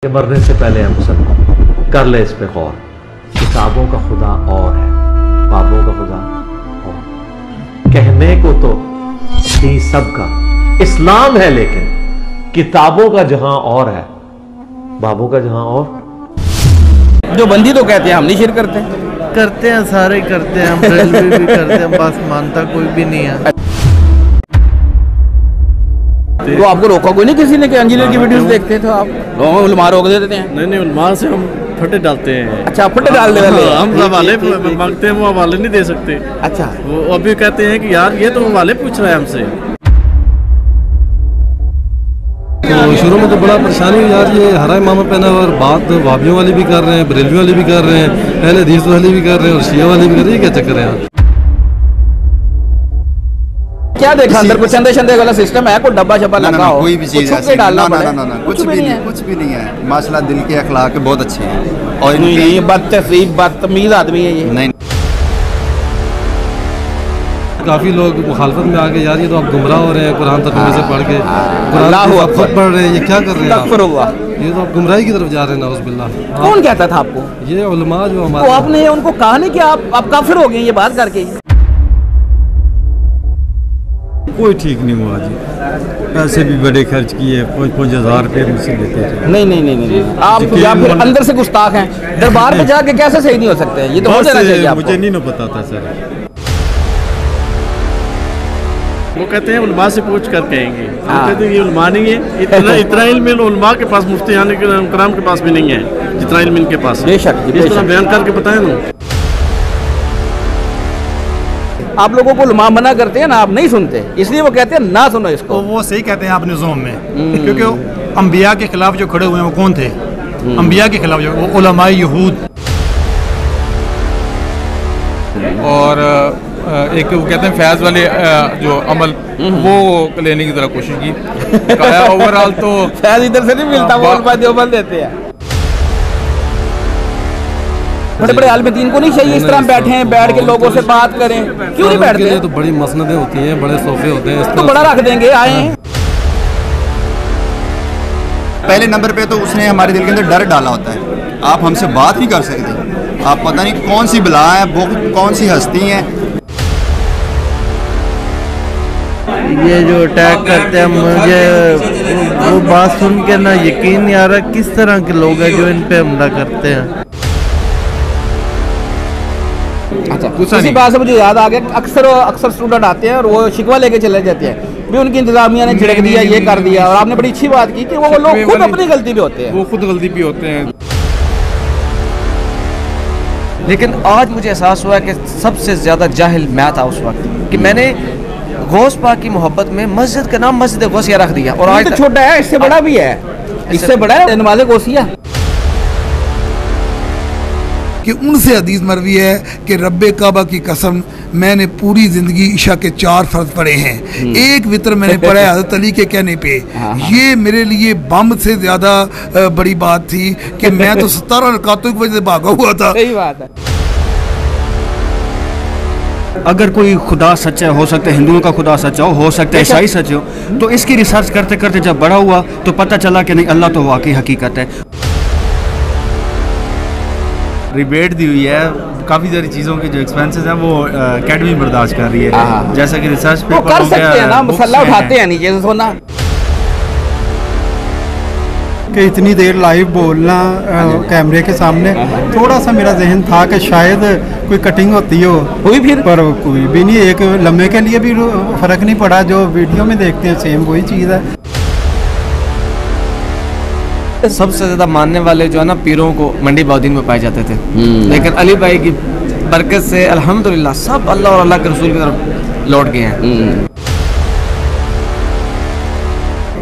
कि मरने से पहले है मुसलमान, कर ले इस पे गौर। किताबों का खुदा और है, बाबों का खुदा और। कहने को तो ही सबका इस्लाम है, लेकिन किताबों का जहां और है, बाबों का जहां और। जो बंदी तो कहते हैं, हम नहीं शिर करते। करते हैं, सारे करते हैं, हम रेलवे भी करते हैं, बस मानता कोई भी नहीं है। तो आपको रोका कोई नहीं किसी ने कि इंजीनियर की वीडियोस देखते तो आप लोगों उलमा रोक देते हैं? नहीं, उलमा से हम फटे डालते हैं। अच्छा, फटे डाल दे वाले हम हवाले मांगते हैं, वो हवाले नहीं दे सकते। अच्छा, वो अभी कहते हैं कि यार ये तो हवाले पूछ रहा है हमसे। तो शुरू में तो बड़ा परेशानी हुई यार, ये हरा इमामा पहना और बात वाबियों वाली भी कर रहे हैं, बरेलवी वाली भी कर रहे हैं, पहले हदीस वाली भी कर रहे हैं और शिया वाली भी कर रहे हैं। क्या चक्कर है यार? क्या देखा अंदर कुछ चंदे शंदे वाला सिस्टम है? कोई डब्बा शब्बा लगा हो, कोई भी चीज ऐसी डालना ना, कुछ भी नहीं है। माशाल्लाह दिल के अखलाक बहुत अच्छे हैं और नहीं बदतमीज बदतमीज आदमी है ये। नहीं, काफी लोग मुखालफत में आके यार ये तो आप गुमराह हो रहे हैं, कुरान तर्जुमे से पढ़ के कुरान खुद पढ़ रहे हैं, ये क्या कर रहे हैं आप? ये तो आप गुमराही की तरफ जा रहे हैं, नाउज़ुबिल्लाह। कौन कहता था आपको? ये उलमा जो हमारे। तो आपने उनको कहा नहीं कि आप काफिर हो गए ये बात करके? कोई ठीक नहीं हुआ जी, पैसे भी बड़े खर्च किए, 5,000 रुपये मुझसे लेते थे। नहीं आप या फिर अंदर से गुस्ताख हैं। दरबार में जाके कैसे सही नहीं हो सकते? ये तो हो जाना चाहिए आपको। मुझे नहीं ना पता था सर। वो कहते हैं उलमा से पूछ कर कहेंगे। हम कहते हैं ये उलमा नहीं है, इतना इल्म उलमा के पास, मुफ्ती कराम के पास भी नहीं है जितना इल्म इनके पास। बेशक इस तरह बयान करके बताएं ना। आप लोगों को उलमा मना करते हैं ना, आप नहीं सुनते, इसलिए वो कहते हैं ना सुनो इसको। तो वो सही कहते हैं आपने ज़ोम में, क्योंकि अंबिया के खिलाफ जो खड़े हुए हैं वो कौन थे? अंबिया के खिलाफ जो वो उलमाए यहूद। और एक वो कहते हैं फैज़ वाले जो अमल वो लेने की तरह कोशिश की। ओवरऑल तो फैज़ इधर से नहीं मिलता, वो उलमा देवबंद देते हैं। बड़े बड़े आलिम दीन को नहीं चाहिए इस तरह बैठ के लोगों से बात करें? क्यों नहीं बैठते? तो बड़ी मसनदें होती हैं, बड़े सोफे होते हैं, तो बड़ा रख देंगे, आए। पहले नंबर पे तो उसने हमारे दिल के अंदर डर डाला होता है। आप हमसे बात नहीं कर सकते, आप पता नहीं कौन सी बला है, वो कौन सी हस्ती है। ये जो अटैक करते हैं, मुझे वो बात सुन के ना यकीन नहीं आ रहा किस तरह के लोग हैं जो इन पे हमला करते हैं। अच्छा, इसी बात से मुझे याद आ गया, अक्सर स्टूडेंट आते हैं और वो शिकवा लेके चले जाते हैं भी उनकी इंतजामिया ने झिड़क दिया, ये कर दिया। और आपने बड़ी अच्छी बात की कि वो लोग खुद अपनी गलती पे होते हैं, वो खुद गलती पे होते हैं। लेकिन आज मुझे एहसास हुआ कि सबसे ज़्यादा जाहिल मैं था उस वक्त, कि मैंने गौस पाक की मोहब्बत में मस्जिद का नाम मस्जिद गौसिया रख दिया। और आज तो छोटा है, इससे बड़ा भी है, इससे बड़ा है नमाज़ गौसिया। कि उनसे हदीस मरवी है कि रब्बे काबा की कसम, मैंने पूरी ज़िंदगी ईशा के 4 फ़र्ज पढ़े हैं, एक वितर मैंने पढ़ा है हज़रत अली के कहने पे। ये मेरे लिए बम से ज़्यादा बड़ी बात थी कि मैं तो 17 रकातों की वजह से भागा हुआ था। सही बात है। अगर कोई खुदा सच्चा हो सकता है, हिंदुओं का खुदा सच्चा हो सकता है ईसाई सच्चे हो, तो इसकी रिसर्च करते करते जब बड़ा हुआ तो पता चला कि नहीं, अल्लाह तो वाकई हकीकत है। रिबेट दी हुई है, काफ़ी सारी चीज़ों के जो एक्सपेंसेस हैं वो एकेडमी बर्दाश्त कर रही है, जैसा कि रिसर्च पेपर कर सकते हैं ना, मसला उठाते हैं नीचे से सोना कि इतनी देर लाइव बोलना कैमरे के सामने, थोड़ा सा मेरा जहन था कि शायद कोई कटिंग होती हो, हुई फिर पर कोई भी नहीं। एक लम्हे के लिए भी फ़र्क नहीं पड़ा, जो वीडियो में देखते हैं सेम वही चीज़ है। सबसे ज़्यादा मानने वाले जो है ना पीरों को मंडी बौद्दीन में पाए जाते थे, लेकिन अली भाई की बरकत से अल्हम्दुलिल्लाह सब अल्लाह और अल्लाह के रसूल की तरफ लौट गए हैं।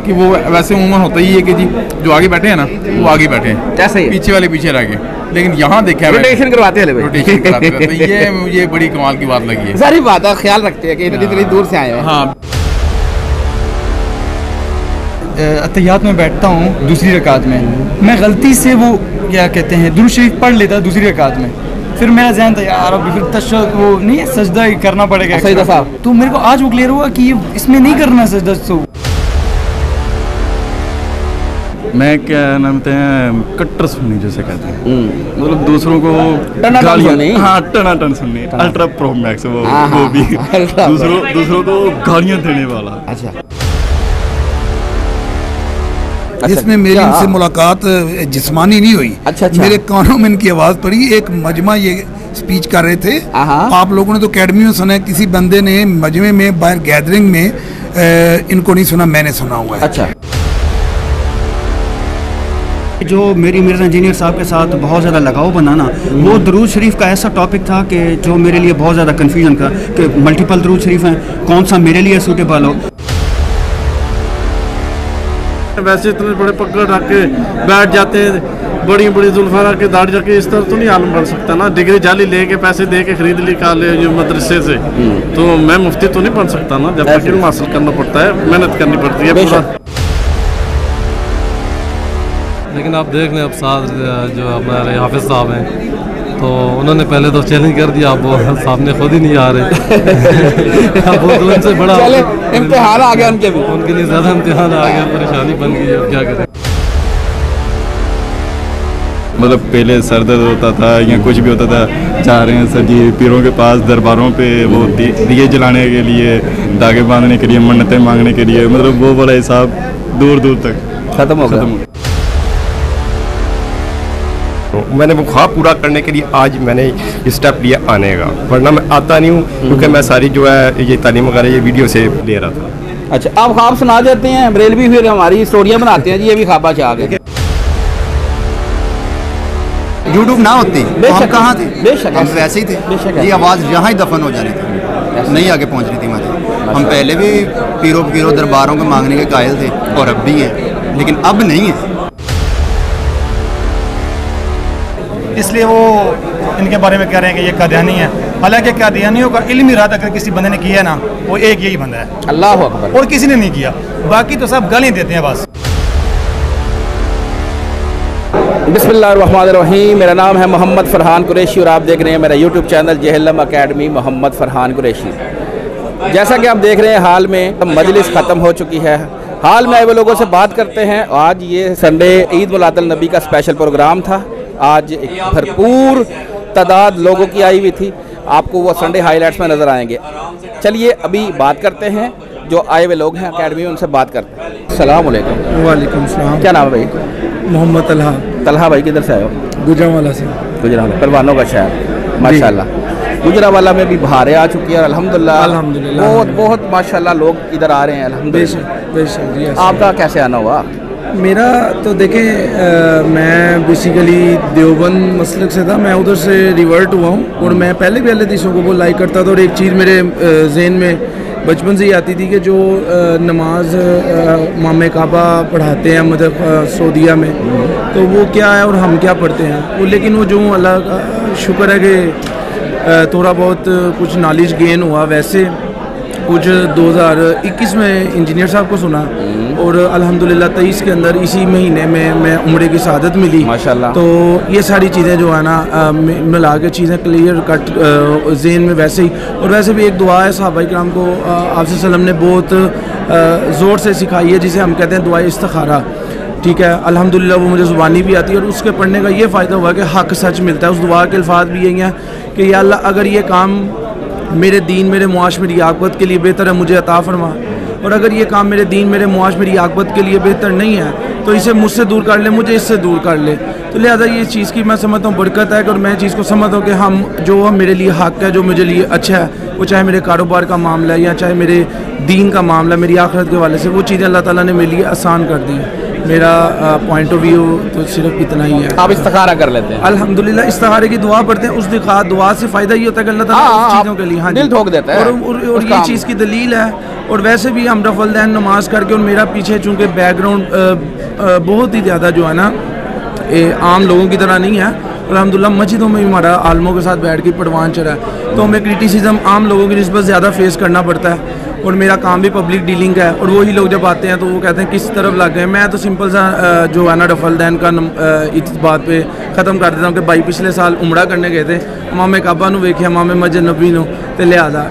कि वो वैसे उम्र होता ही है कि जी जो आगे बैठे हैं ना वो आगे बैठे हैं, कैसे पीछे वाले पीछे रह गए, लेकिन यहाँ देखा रोटेशन करवाते हैं, रोटेशन कराते हैं। तो ये मुझे बड़ी कमाल की बात लगी है। सारी बात है, ख्याल रखते हैं कि इतनी दूर से आए हैं। हाँ, अतहियात में बैठता हूँ दूसरी रकात में, मैं गलती से वो क्या कहते हैं दुरूद शरीफ पढ़ लेता दूसरी रकात में, फिर मेरा ज़हन था यार अब फिर तशहद वो नहीं है, सजदा ही करना पड़ेगा सही दफ़ा। तो मेरे को आज वो क्लियर हुआ कि ये इसमें नहीं करना सजदा। मैं क्या नाम कहते हैं कट्टर सुन्नी जैसे कहते हैं, मतलब दूसरों को टनाटन सुन्नी। हाँ टनाटन सुन्नी, अल्ट्रा प्रो मैक्स वो भी दूसरों को गालियाँ देने वाला। अच्छा, जिसमें मेरी उनसे मुलाकात जिस्मानी नहीं हुई। अच्छा। मेरे कानों में इनकी आवाज़ पड़ी, एक मजमा ये स्पीच कर रहे थे। आप लोगों ने तो अकेडमी में सुना है, किसी बंदे ने मजमे में बाहर गैदरिंग में इनको नहीं सुना, मैंने सुना हुआ है। अच्छा, जो मेरी मिर्ज़ा इंजीनियर साहब के साथ बहुत ज़्यादा लगाव बनाना, वो दरूद शरीफ का ऐसा टॉपिक था कि जो मेरे लिए बहुत ज़्यादा कन्फ्यूजन था कि मल्टीपल दरूद शरीफ हैं, कौन सा मेरे लिए सूटेबल हो। वैसे इतने बड़े पकड़ रख के बैठ जाते हैं, बड़ी बड़ी जुल्फा रख के दाढ़ी रख के, इस तरह तो नहीं आलम बढ़ सकता ना। डिग्री जाली लेके पैसे दे के खरीद ली कॉलेज मदरसे से, तो मैं मुफ्ती तो नहीं बन सकता ना। जब तक इल्म हासिल करना पड़ता है, मेहनत करनी पड़ती है पूरा। लेकिन आप देख लें अब साथ जो हमारे हाफिज साहब हैं, तो उन्होंने पहले तो चैलेंज कर दिया, अब वो सामने खुद ही नहीं आ रहे। अब वो तो उनसे बड़ा इम्तिहान आ गया उनके भी, उनके लिए ज़्यादा इम्तिहान आ गया, परेशानी बन गई है, क्या करें। मतलब पहले सर दर्द होता था या कुछ भी होता था, जा रहे हैं सर जी पीरों के पास, दरबारों पे वो दिए जलाने के लिए, धागे बांधने के लिए, मन्नतें मांगने के लिए, मतलब वो बड़ा हिसाब दूर दूर तक खत्म हो गया। मैंने वो ख्वाब पूरा करने के लिए आज मैंने स्टेप लिया आने का, वरना मैं आता नहीं हूँ, क्योंकि मैं सारी जो है ये तालीम वगैरह ये वीडियो से ले रहा था। अच्छा, आप ख्वाब सुना देते हैं, बरेलवी फिर हमारी स्टोरियाँ बनाते हैं जी, ये भी ख्वाबा चाह गए। यूट्यूब ना होती हम कहाँ थे, बेशक हम वैसे ही थे, ये आवाज़ यहाँ ही दफन हो जानी थी, नहीं आगे पहुँच रही थी हमारी। हम पहले भी पीरों दरबारों को मांगने के कायल थे और अब भी हैं, लेकिन अब नहीं है। इसलिए वो इनके बारे में कह रहे हैं कि ये कादियानी है, हालांकि कादियानियों का इल्मी इरादा अगर किसी बंदे ने किया ना, वो एक यही बंदा है, अल्लाह अकबर, और किसी ने नहीं किया, बाकी तो सब गालियाँ देते हैं बस। बिस्मिल्लाहिर्रहमानिर्रहीम, मेरा नाम है मोहम्मद फरहान कुरैशी और आप देख रहे हैं मेरा YouTube channel Jhelum academy Mohammad Farhan Qureshi. जैसा कि आप देख रहे हैं, हाल में मजलिस ख़त्म हो चुकी है, हाल में आए हुए लोगों से बात करते हैं। आज ये संडे ईद मिलादुन नबी का स्पेशल प्रोग्राम था, आज एक भरपूर तादाद लोगों की आई हुई थी, आपको वो संडे हाईलाइट्स में नज़र आएंगे। चलिए अभी बात करते हैं, जो आए हुए लोग हैं अकेडमी में उनसे बात करते हैं। अस्सलाम वालेकुम। वालेकुम सलाम। क्या नाम है भाई? मोहम्मद तलहा। तलहा भाई किधर से आए हो? गुजरावाला से। गुजरावाला, परवानों का शहर, माशाल्लाह। गुजरावाला में भी भारे आ चुकी है, अल्हम्दुलिल्लाह बहुत बहुत माशाल्लाह लोग इधर आ रहे हैं, अल्हम्दुलिल्लाह। आपका कैसे आना हुआ? मेरा तो देखें, मैं बेसिकली देवबंद मसलक से था, मैं उधर से रिवर्ट हुआ हूँ, और मैं पहले भी हदीसों को बहुत लाइक करता था, और एक चीज़ मेरे जहन में बचपन से ही आती थी कि जो नमाज मामे काबा पढ़ाते हैं मतलब सऊदीया में, तो वो क्या है और हम क्या पढ़ते हैं वो, लेकिन वो जो अल्लाह का शुक्र है कि थोड़ा बहुत कुछ नॉलेज गेन हुआ। वैसे कुछ 2021 में इंजीनियर साहब को सुना, और अल्हम्दुलिल्लाह 23 के अंदर इसी महीने में मैं उम्रे की शहादत मिली माशाल्लाह। तो ये सारी चीज़ें जो है ना मिला के चीज़ें क्लियर कट ज़हन में वैसे ही, और वैसे भी एक दुआ है सहाबाए किराम को आप सल्लम ने बहुत ज़ोर से सिखाई है, जिसे हम कहते हैं दुआ इस्तिखारा। ठीक है, अल्हम्दुलिल्लाह वो मुझे ज़ुबानी भी आती है, और उसके पढ़ने का ये फ़ायदा हुआ कि हक़ सच मिलता है। उस दुआ के अल्फाज भी यही हैं कि या अल्लाह अगर ये काम मेरे दीन मेरे मुआश मेरी आक़िबत के लिए बेहतर है, मुझे अता फरमा, और अगर ये काम मेरे दीन मेरे मुआश मेरी आक़िबत के लिए बेहतर नहीं है, तो इसे मुझसे दूर कर ले, मुझे इससे दूर कर ले। तो लिहाजा ये चीज़ की मैं समझता हूँ बरकत है, और मैं चीज़ को समझता हूँ कि हम जो मेरे लिए हक़ है, जो मुझे लिए अच्छा है, वो चाहे मेरे कारोबार का मामला है या चाहे मेरे दीन का मामला, मेरी आखिरत के वाले से, वो चीज़ें अल्लाह ताला ने मेरे लिए आसान कर दी। मेरा पॉइंट ऑफ व्यू तो सिर्फ इतना ही है। आप इस्तिखारा कर लेते हैं? अल्हम्दुलिल्लाह इस्तिखारे की दुआ पढ़ते हैं, उस दुआ से फ़ायदा ये होता है कि अल्लाह ताला उस चीज़ों के लिए हाँ दिल ठोक देता है, और ये चीज़ की दलील है। और वैसे भी हम रफ़ल दैन नमाज करके, और मेरा पीछे चूँकि बैकग्राउंड बहुत ही ज़्यादा जो है ना आम लोगों की तरह नहीं है, अल्हम्दुलिल्लाह मस्जिदों में भी हमारा आलमों के साथ बैठ के पड़वान चढ़ा है, तो हमें क्रिटिसिज्म आम लोगों की निस्बत ज़्यादा फेस करना पड़ता है। और मेरा काम भी पब्लिक डीलिंग का है, और वही लोग जब आते हैं तो वो कहते हैं किस तरफ लग गए। मैं तो सिंपल सा जो है ना रफल दैन का इस बात पे ख़त्म कर देता हूँ कि भाई पिछले साल उमरा करने गए थे, मामे काबा नू वेखे, मामे मस्जिद नबी नू, तो लिहाजा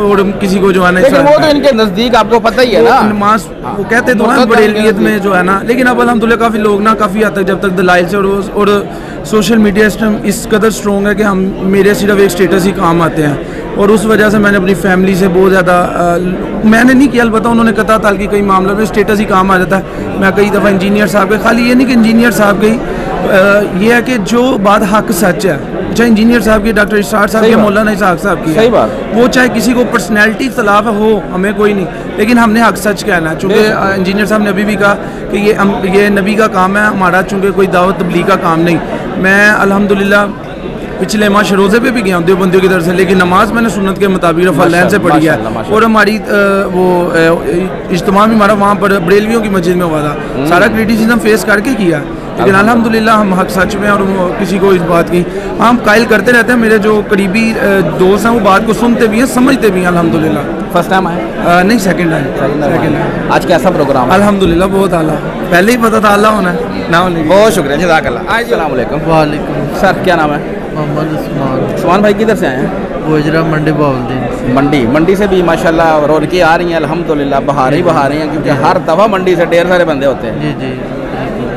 और किसी को जो है ना, लेकिन वो तो इनके नज़दीक आपको पता ही है ना, नमाज वो कहते तो ना बरेलियत में जो है ना, लेकिन अब अल्हम्दुलिल्लाह काफ़ी लोग ना काफ़ी हद तक जब तक दलाइल से और सोशल मीडिया सिस्टम इस कदर स्ट्रॉन्ग है कि हम मेरे सिर्फ एक स्टेटस ही काम आते हैं, और उस वजह से मैंने अपनी फैमिली से बहुत ज़्यादा मैंने नहीं किया, अलबत्ता उन्होंने कहा ताल की कई मामलों में स्टेटस ही काम आ जाता है। मैं कई दफ़ा इंजीनियर साहब के, खाली ये नहीं कि इंजीनियर साहब की, ये है कि जो बात हक सच है, चाहे इंजीनियर साहब की, डॉक्टर इशरार साहब की, मौलाना इसहाक साहब की, सही बात, वो चाहे किसी को पर्सनैलिटी इख्तलाफ हो, हमें कोई नहीं, लेकिन हमने हक सच कहना है। चूँकि इंजीनियर साहब ने अभी भी कहा कि ये नबी का काम है, हमारा चूँकि कोई दावत तबलीग का काम नहीं। मैं अल्हम्दुलिल्लाह पिछले माह शरोज़े पे भी गया हूँ देवबंदियों की तरफ से, लेकिन नमाज मैंने सुन्नत के मुताबिक रफ़ल से पढ़ी है, और हमारी वो इज्तिमा भी हमारा वहाँ पर बरेलवियों की मस्जिद में हुआ था, सारा क्रिटिसिज्म फेस करके किया, लेकिन अल्हम्दुलिल्लाह हम हक सच में, और किसी को इस बात की हम कायल करते रहते हैं। मेरे जो करीबी दोस्त हैं वो बात को सुनते भी हैं, समझते भी हैं अल्हम्दुलिल्लाह। फर्स्ट टाइम आए? नहीं, सेकंड टाइम। आज कैसा प्रोग्राम? अल्हम्दुलिल्लाह बहुत आला, पहले ही पता था आला होना है ना होने। बहुत शुक्रिया, जज़ाकल्लाह। अस्सलाम वालेकुम। वालेकुम। सर क्या नाम है? मोहम्मद उस्मान। उस्मान भाई किधर से आए हैं? गोजरा मंडी बाउलदीन। मंडी से भी माशाल्लाह रौनकें आ रही हैं अल्हम्दुलिल्लाह, बहारें ही बहारें हैं, क्योंकि हर दफ़ा मंडी से ढेर सारे बंदे होते हैं। जी जी।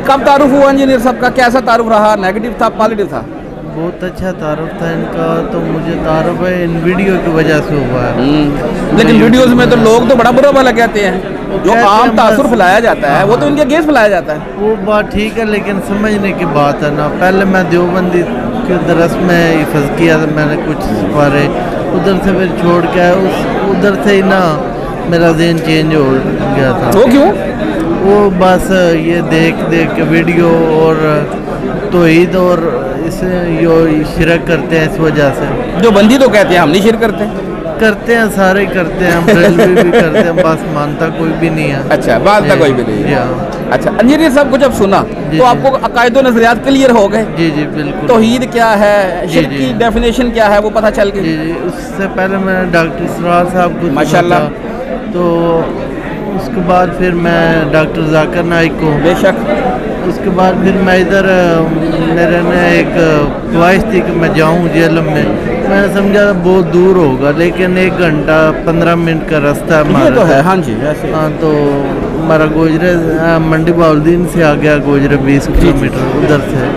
कब तारुफ हुआ इंजीनियर साहब का, कैसा तारुफ रहा, नेगेटिव था पॉजिटिव था? बहुत अच्छा तारुफ था इनका, तो मुझे तारुफ है इन वीडियो की वजह से हुआ है। लेकिन वीडियोस में तो लोग तो बड़ा बुरा भला कहते हैं, जो आम तासुर फैलाया जाता है वो तो इनके अगेंस्ट फैलाया जाता है। वो बात ठीक है, लेकिन समझने की बात है ना। पहले मैं देवबंदी के दरस में हिफज किया था मैंने कुछ सफारे, उधर से फिर छोड़ के आया, उधर से ही ना मेरा ज़हन चेंज हो गया था। वो क्यों? वो बस ये देख के वीडियो और तौहीद और इसे यो शिरक करते हैं, इस वजह से। जो बंदी तो कहते हैं हम नहीं शिरक करते हैं, सारे करते हैं, हम बरेलवी भी करते हैं, बस मानता कोई भी नहीं है। अच्छा, मानता कोई भी नहीं है। अच्छा, इंजीनियर साहब को जब सुना तो आपको अकायद और नजरियात क्लियर हो गए? जी जी बिल्कुल। तौहीद क्या है, शिर्क की डेफिनेशन क्या है, वो पता चल गई? जी जी। उससे पहले मैंने डॉक्टर इशरार साहब को माशाल्लाह, तो उसके बाद फिर मैं डॉक्टर जाकिर नाइक को, बेशक, उसके बाद फिर मैं इधर मेरे ने एक ख्वाहिश थी कि मैं जाऊं जेलम में। मैंने समझा बहुत दूर होगा, लेकिन 1 घंटा 15 मिनट का रास्ता हमारा तो है। हाँ जी, ऐसे। हाँ, तो हमारा गोजरे मंडी बाउलदीन से आ गया, गोजरे 20 किलोमीटर उधर से,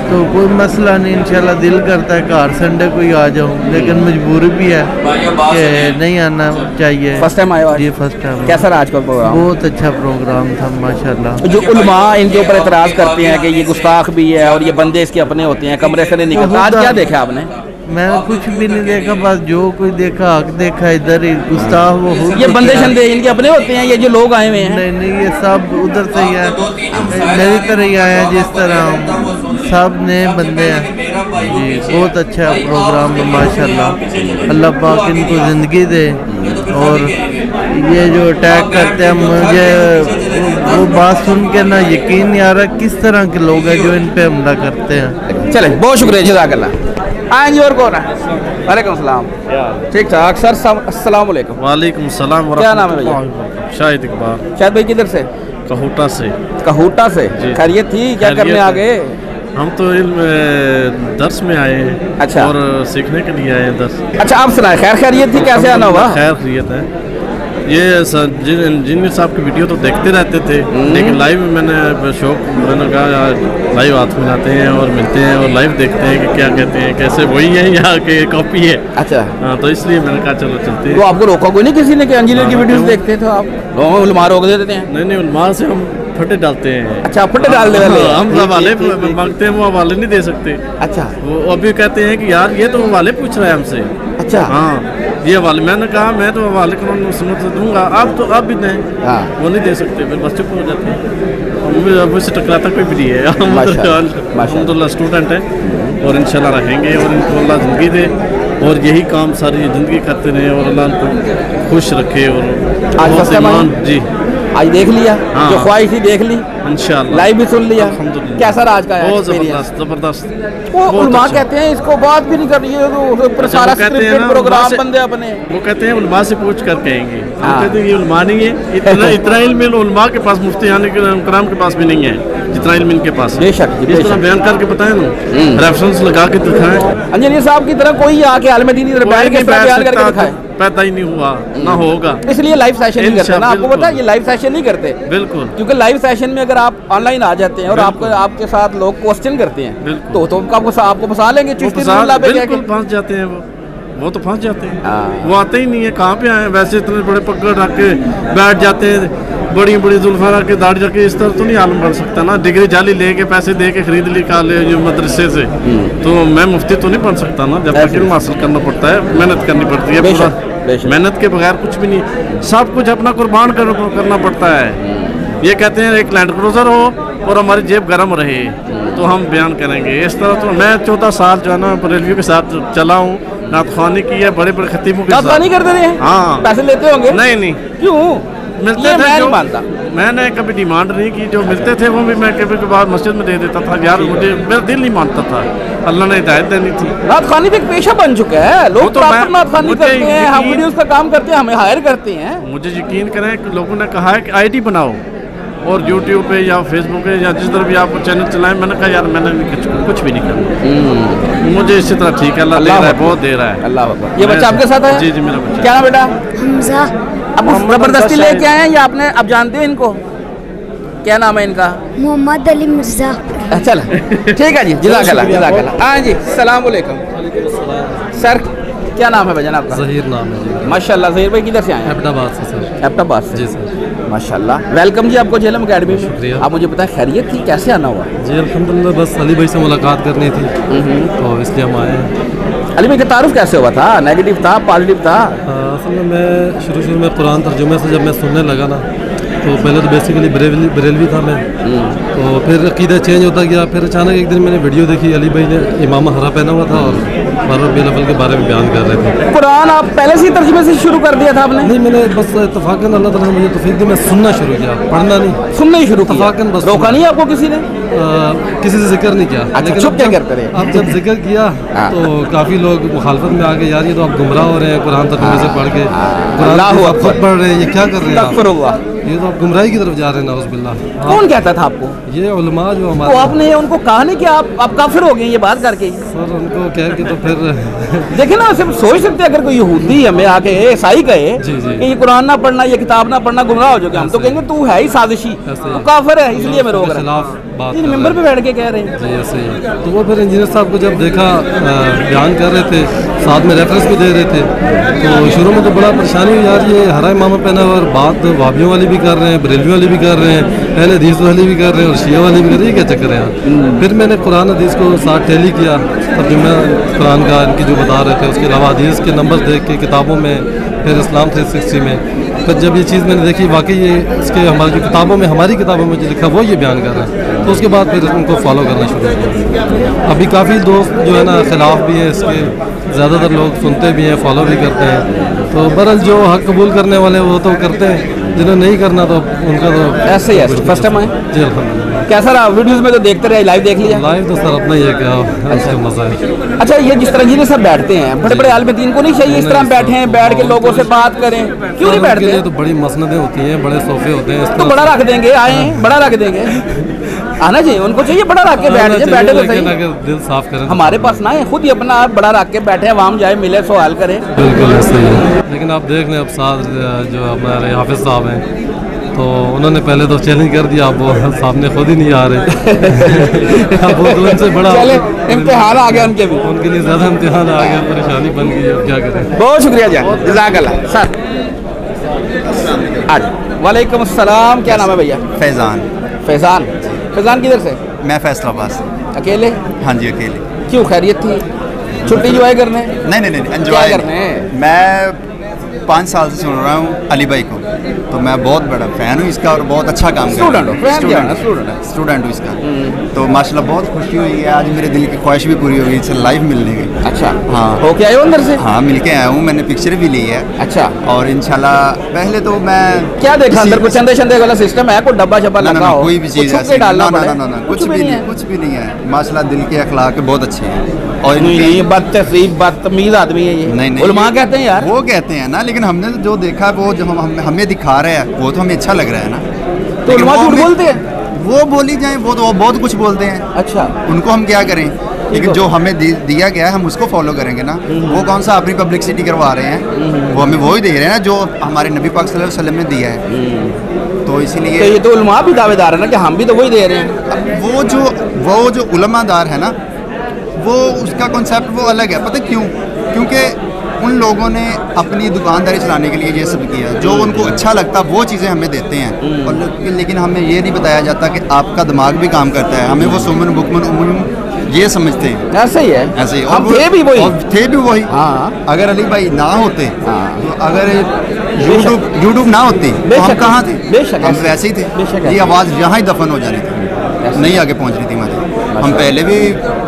तो कोई मसला नहीं। इंशाल्लाह दिल करता है कार संडे को ही आ जाऊँ, लेकिन मजबूरी भी है कि नहीं आना चाहिए। फर्स्ट टाइम आए? जी फर्स्ट टाइम। कैसा रहा आज का प्रोग्राम? बहुत अच्छा प्रोग्राम था माशाल्लाह। जो उलमा इनके ऊपर एतराज करते हैं कि ये गुस्ताख भी है और ये बंदे इसके अपने होते हैं, कमरे से नहीं निकलते, आज क्या देखा आपने? मैंने कुछ भी नहीं देखा, बस जो कोई देखा हक देखा, इधर ही गुस्ताख वो ये बंदे शंदे इनके अपने होते हैं, ये जो लोग आए हुए हैं? नहीं नहीं, ये सब उधर से ही है, मेरी तरह ही आए हैं, जिस तरह सब नए बंदे हैं। जी बहुत अच्छा प्रोग्राम है माशाल्लाह, अल्लाह पाक इनको ज़िंदगी दे। और ये जो अटैक करते हैं, मुझे वो बात सुन के ना यकीन नहीं आ रहा किस तरह के लोग हैं जो इन पे हमला करते हैं। चले, बहुत शुक्रिया, जज़ाकल्लाह। हाँ जी, और कौन है? वालेकुम सलाम। ठीक ठाक सर, अस्सलाम वालेकुम। वालेकुम सलाम। क्या नाम है भैया? शाहिद इकबाल। शाहिद भाई किधर से? कहूटा से। कहूटा से, खैरियत थी? क्या करने आ गए? हम तो दर्स में आए हैं। अच्छा। और सीखने के लिए आए हैं दर्स। अच्छा, आप सुनाए, खैर खैरियत थी? कैसे आना हुआ? खैर खैरियत है। ये इंजीनियर साहब की वीडियो तो देखते रहते थे, लेकिन लाइव में मैंने मैंने कहा लाइव हाथ मिलाते हैं और मिलते हैं और लाइव देखते हैं कि क्या कहते हैं, कैसे वही है या कि कॉपी है। अच्छा। हाँ, तो इसलिए मैंने कहा चलो चलते हैं। तो आपको रोका कोई नहीं किसी ने कि इंजीनियर की वीडियोस देखते थे आप? उलमा रोक देते हैं? नहीं, उलमा से हम फटे डालते हैं। अच्छा, फटे डालने वाले? हम हवाले मांगते हैं, वो हवाले नहीं दे सकते। अच्छा। वो अभी कहते हैं कि यार ये तो हवाले पूछ रहा है हमसे। अच्छा। हाँ, ये हवाले, मैंने कहा मैं तो हवाले कानून सुनत दूंगा, आप तो आप भी नहीं। हाँ। वो नहीं दे सकते, फिर बस चुप हो जाते हैं। अब मुझसे टकराता कोई भी नहीं है। अल्हम्दुलिल्लाह स्टूडेंट है और इंशाल्लाह रहेंगे, और इनको अल्लाह ज़िंदगी दे और यही काम सारी ज़िंदगी करते रहे और अल्लाह उनको खुश रखे। और आज जी आज देख लिया, हाँ। जो ख्वाहिश थी देख ली, इंशाल्लाह लाइव भी सुन लिया। कैसा रहा आज का बहुत एक्सपीरियंस? जबरदस्त। वो बहुत उलमा अच्छा। कहते हैं इसको बात भी नहीं कर रही है, तो ऊपर अच्छा, सारा वो कहते हैं स्क्रिप्टेड ना, प्रोग्राम उलमा से- बंदे अपने। वो कहते हैं उलमा से पूछ कर कहेंगे, वो हाँ। कहते हैं ये उलमा नहीं है, इतना इतना इल्म उलमा के पास, मुफ्ती कराम के पास भी नहीं है जितना इल्म इनके पास है। बेशक जी, इस तरह बेशक। बयान करके बताएं ना, रेफरेंस लगा के दिखाएं। इंजीनियर साहब की तरह कोई आके आलम दीन इधर बैठ के बयान करके दिखाए, पैदा ही नहीं हुआ ना होगा। इसलिए लाइव सेशन नहीं करते ना, आपको बिल्कुल। पता है ये लाइव सेशन नहीं करते बिल्कुल, क्योंकि लाइव सेशन में अगर आप ऑनलाइन आ जाते हैं और आपको आपके साथ लोग क्वेश्चन करते हैं तो आपको फंसा लेंगे, चिश्ती रसूलुल्लाह पे बिल्कुल जाके। फंस जाते हैं वो तो फंस जाते हैं। वो आते ही नहीं है, कहाँ पे आए? वैसे इतने बड़े पकड़ रख के बैठ जाते हैं, बड़ी बड़ी जुल्फा रख के दाढ़ी रख के, इस तरह तो नहीं आलम बढ़ सकता ना। डिग्री जाली लेके पैसे दे के खरीद ली कॉलेज मदरसे से, तो मैं मुफ्ती तो नहीं बन सकता ना। जब तक इल्म हासिल करना पड़ता है, मेहनत करनी पड़ती है, पूरा मेहनत के बगैर कुछ भी नहीं, सब कुछ अपना कुर्बान करना पड़ता है। ये कहते हैं एक लैंड क्रूजर हो और हमारी जेब गर्म रहे तो हम बयान करेंगे। इस तरह तो मैं 14 साल जो है ना रेलवे के साथ चला हूँ, नातखानी की है, बड़े बड़े खतीबों के साथ। नातखानी करते रहे? हाँ। पैसे लेते होंगे? नहीं नहीं। क्यों? मिलते ये थे मैं जो नहीं मानता। मैंने कभी डिमांड नहीं की, जो मिलते थे वो भी मैं कभी कभार मस्जिद में दे देता था। यार मुझे मेरा दिल नहीं मानता था, अल्लाह ने हिदायत देनी थी। नातखानी तो एक पेशा बन चुका है, वो लोग तो प्रॉपर मैं- नातखानी मुझे करते हैं, हम यकीन- वीडियोस का काम करते हैं, हमें हायर करते हैं। मुझे यकीन करें कि लोगों ने कहा है कि आईडी बनाओ और यूट्यूब पे या फेसबुक पे या जिस तरह भी आप चैनल चलाएं। मैंने कहा यार मैंने कुछ भी नहीं करना, मुझे इसी तरह ठीक है, अल्लाह दे रहा है, बहुत दे रहा है। अल्लाह अकबर। ये बच्चा आपके साथ है? जी जी, मेरा बच्चा। क्या नाम बेटा? हमजा। अब जबरदस्ती लेके आए हैं या आपने अब जानते हैं इनको? क्या नाम है इनका? मोहम्मद अली मिर्जा। चल ठीक है जी, जज़ाकल्लाह जज़ाकल्लाह। हाँ जी, सलाम वालेकुम सर। क्या नाम है भजन आपका? ज़हीर नाम है जी। माशाल्लाह। ज़हीर भाई किधर से आए हैं? एबटाबाद से सर। एबटाबाद से? जी सर। माशाल्लाह, वेलकम जी आपको झेलम अकेडमी में। शुक्रिया। आप मुझे बताएं खैरियत थी, कैसे आना हुआ? जी अल्हम्दुलिल्लाह, बस अली भाई से मुलाकात करनी थी तो इसलिए हम आए हैं। अली भाई का तारुफ कैसे हुआ था? नेगेटिव था, पॉजिटिव था? असल में मैं शुरू में कुरान तर्जुमे से जब मैं सुनने लगा ना, तो पहले तो बेसिकली बरेलवी था मैं, तो फिर अकीदा चेंज होता गया। फिर अचानक एक दिन मैंने वीडियो देखी, अली भाई ने इमाम हरा पहना हुआ था और रबीउल अव्वल के बारे में बयान कर रहे थे। कुरान आप पहले से ही तर्जुमे से शुरू कर दिया था आपने? नहीं, मैंने बस इत्तफाकन अल्लाह ताला ने मुझे तौफीक दी, मैं सुनना शुरू किया, पढ़ना नहीं। सुनना ही शुरू किया? इत्तफाकन बस रोका नहीं आपको किसी ने? किसी से जिक्र नहीं किया। अच्छा, चुप क्या करते रहे? अब जब जिक्र किया तो काफ़ी लोग मुखालफत में आ गए, यार ये तो आप गुमराह हो रहे हैं कुरान तर्जुमे से पढ़ के, कुरान आप खुद पढ़ रहे हैं, ये क्या कर रहे हैं? ये तो आप गुमराही की तरफ जा रहे हैं, नाउज़ुबिल्लाह। कौन कहता था आपको? ये उलमा जो हमारे। तो आपने उनको कहा नहीं कि आप काफिर हो गए ये बात करके? सर उनको कह के तो फिर देखिए ना, सिर्फ सोच सकते हैं अगर कोई यहूदी हमें आके ईसाई कहे कि ये कुरान ना पढ़ना, ये किताब ना पढ़ना, गुमराह हो जाओगे, हम तो कहेंगे तू है ही साजिशी, तू काफिर है, इसलिए मैं रोक रहा हूं। मेंबर पे बैठ के कह रहे हैं। जी ऐसे ही। तो वो फिर इंजीनियर साहब को जब देखा बयान कर रहे थे, साथ में रेफरेंस भी दे रहे थे, तो शुरू में तो बड़ा परेशानी हुई, यार ये हरा इमामा पहना हुआ और बात वाबियों वाली भी कर रहे हैं, बरेलवी वाली भी कर रहे हैं, पहले हदीस वाली भी कर रहे हैं और शिया वाली भी कर रहे हैं, क्या चक्कर है यार? फिर मैंने कुरान हदीस को साथ टैली किया, तर्जुमा कुरान का इनकी जो बता रहे थे, उसके अलावा हदीस के नंबर देख के किताबों में, फिर इस्लाम 360 में, फिर जब ये चीज़ मैंने देखी वाकई ये इसके हमारी जो किताबों में, हमारी किताबों में जो लिखा वो ये बयान कर रहे हैं, तो उसके बाद फिर उनको फॉलो करना शुरू किया। अभी काफ़ी दोस्त जो है ना खिलाफ भी है इसके, ज़्यादातर लोग सुनते भी हैं, फॉलो भी करते हैं। तो बरअस जो हक कबूल करने वाले वो तो करते हैं, जिन्हें नहीं करना तो उनका तो ऐसे ही है। फर्स्ट टाइम आए? जी अल्हम्दुलिल्लाह। कैसा रहा? वीडियोस में तो देखते रहे, लाइव देख लिया? लाइव तो सर अपना ही है, क्या अच्छा मज़ा है। अच्छा, ये जिस तरह ये सब बैठते हैं, बड़े बड़े आलिम दीन को नहीं चाहिए इस तरह बैठे हैं, बैठ के लोगों से बात करें? क्यों नहीं बैठते? तो बड़ी मसनदें होती हैं, बड़े सोफे होते हैं, तो बड़ा रख देंगे, आए बड़ा रख देंगे, आना चाहिए उनको, चाहिए बड़ा रख के बैठ जाए, बैठे तो सही। अगर दिल साफ करें हमारे पास ना है, खुद ही अपना आप बड़ा रख के बैठे, आवाम जाए, मिले, सवाल करे। बिल्कुल ऐसे ही है। लेकिन आप देख लें, अब साथ जो हमारे हाफिज साहब हैं, तो उन्होंने पहले तो चैलेंज कर दिया, अब वो सामने खुद ही नहीं आ रहे। अब वो तो उनसे बड़ा इम्तिहान आ गया उनके भी, उनके लिए ज़्यादा इम्तिहान आ गया, परेशानी बन गई, अब क्या करें। बहुत शुक्रिया जी, जज़ाकल्लाह सर। वालेकुम अस्सलाम। क्या नाम है भैया? फैज़ान। फैज़ान। फैज़ान किधर से? मैं फैसलाबाद से। अकेले? हाँ जी अकेले। क्यों, खैरियत थी? छुट्टी एंजॉय करने? नहीं एंजॉय करने। मैं 5 साल से सुन रहा हूँ अली भाई को, तो मैं बहुत बहुत बड़ा फ़ैन हूँ इसका और बहुत अच्छा काम कर स्टूडेंट हो, fan क्या है? स्टूडेंट हूँ इसका। तो माशाल्लाह बहुत खुशी हुई है, आज मेरे दिल की ख्वाहिश भी पूरी हो गई इससे लाइव मिलने की। अच्छा, हाँ हो के आए हो अंदर से? हाँ मिल के आया हूँ, मैंने पिक्चर भी ली है। अच्छा, और इंशाल्लाह पहले तो मैं क्या देखा अंदर, कुछ चंदे शंदे वाला सिस्टम है, कोई डब्बा शब्बा लगा हो, कोई भी चीज़ ऐसी डालना ना कुछ भी नहीं है। माशाल्लाह दिल के अखलाक बहुत अच्छे हैं। और नहीं बदतमीज बदतमीज आदमी है ये। नहीं उलमा कहते हैं यार, वो कहते हैं ना, लेकिन हमने जो देखा वो जो हमें दिखा रहे हैं वो तो हमें अच्छा लग रहा है ना। तो उलमा झूठ बोलते हैं? वो बोली जाए, वो तो बहुत कुछ बोलते हैं। अच्छा, उनको हम क्या करें, लेकिन जो हमें दिया गया है हम उसको फॉलो करेंगे ना। वो कौन सा अपनी पब्लिसिटी करवा रहे हैं, वो हमें वही दे रहे हैं ना जो हमारे नबी पाक सल्लल्लाहु अलैहि वसल्लम ने दिया है। तो इसीलिए तो ये तो उलमा भी दावेदार है ना कि हम भी तो वही दे रहे हैं। वो जो उलमादार है ना, वो उसका कॉन्सेप्ट वो अलग है। पता क्यों? क्योंकि उन लोगों ने अपनी दुकानदारी चलाने के लिए ये सब किया, जो उनको अच्छा लगता वो चीज़ें हमें देते हैं। और लेकिन हमें ये नहीं बताया जाता कि आपका दिमाग भी काम करता है। हमें वो सुमन बुकमन उमन ये समझते हैं। ऐसे ही है, ऐसे ही। हम थे भी वही। हाँ, अगर अली भाई ना होते, तो अगर यूट्यूब ना होती तो हम कहाँ थे? बेशक हम वैसे ही थे। ये आवाज़ यहाँ ही दफन हो जानी थी, नहीं आगे पहुँच रही थी हमारी। हम पहले भी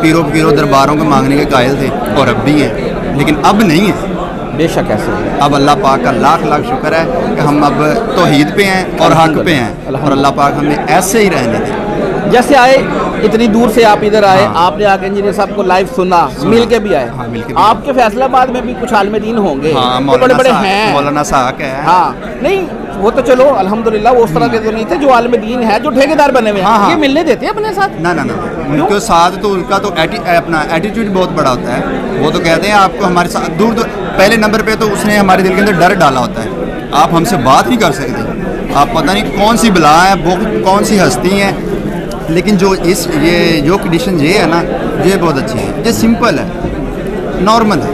पीरों दरबारों को मांगने के कायल थे और अब भी हैं, लेकिन अब नहीं है। बेशक ऐसे है। अब अल्लाह पाक का लाख लाख शुक्र है कि हम अब तौहीद पे हैं और हक पे हैं, और अल्लाह पाक हमें ऐसे ही रहने दें। जैसे आए इतनी दूर से आप इधर आए, आपने आके इंजीनियर साहब को लाइव सुना, मिल के भी आए। हाँ, मिल के आपके फैसलाबाद में भी कुछ आलिम दीन होंगे, हाँ, तो बड़े बड़े हैं। मौलाना साहब है। हाँ, नहीं वो तो चलो अल्हम्दुलिल्लाह वो उस तरह के तो नहीं थे जो आलिम दीन है, जो ठेकेदार बने हुए हैं। हाँ, ये मिलने देते हैं अपने साथ? ना उनके साथ तो उनका तो अपना एटीट्यूड बहुत बड़ा होता है। वो तो कहते हैं आपको हमारे साथ दूर पहले नंबर पे तो उसने हमारे दिल के अंदर डर डाला होता है, आप हमसे बात नहीं कर सकते, आप पता नहीं कौन सी बला है, वो कौन सी हस्ती है। लेकिन जो ये जो कंडीशन ये है ना, ये बहुत अच्छी है, ये सिंपल है, नॉर्मल है,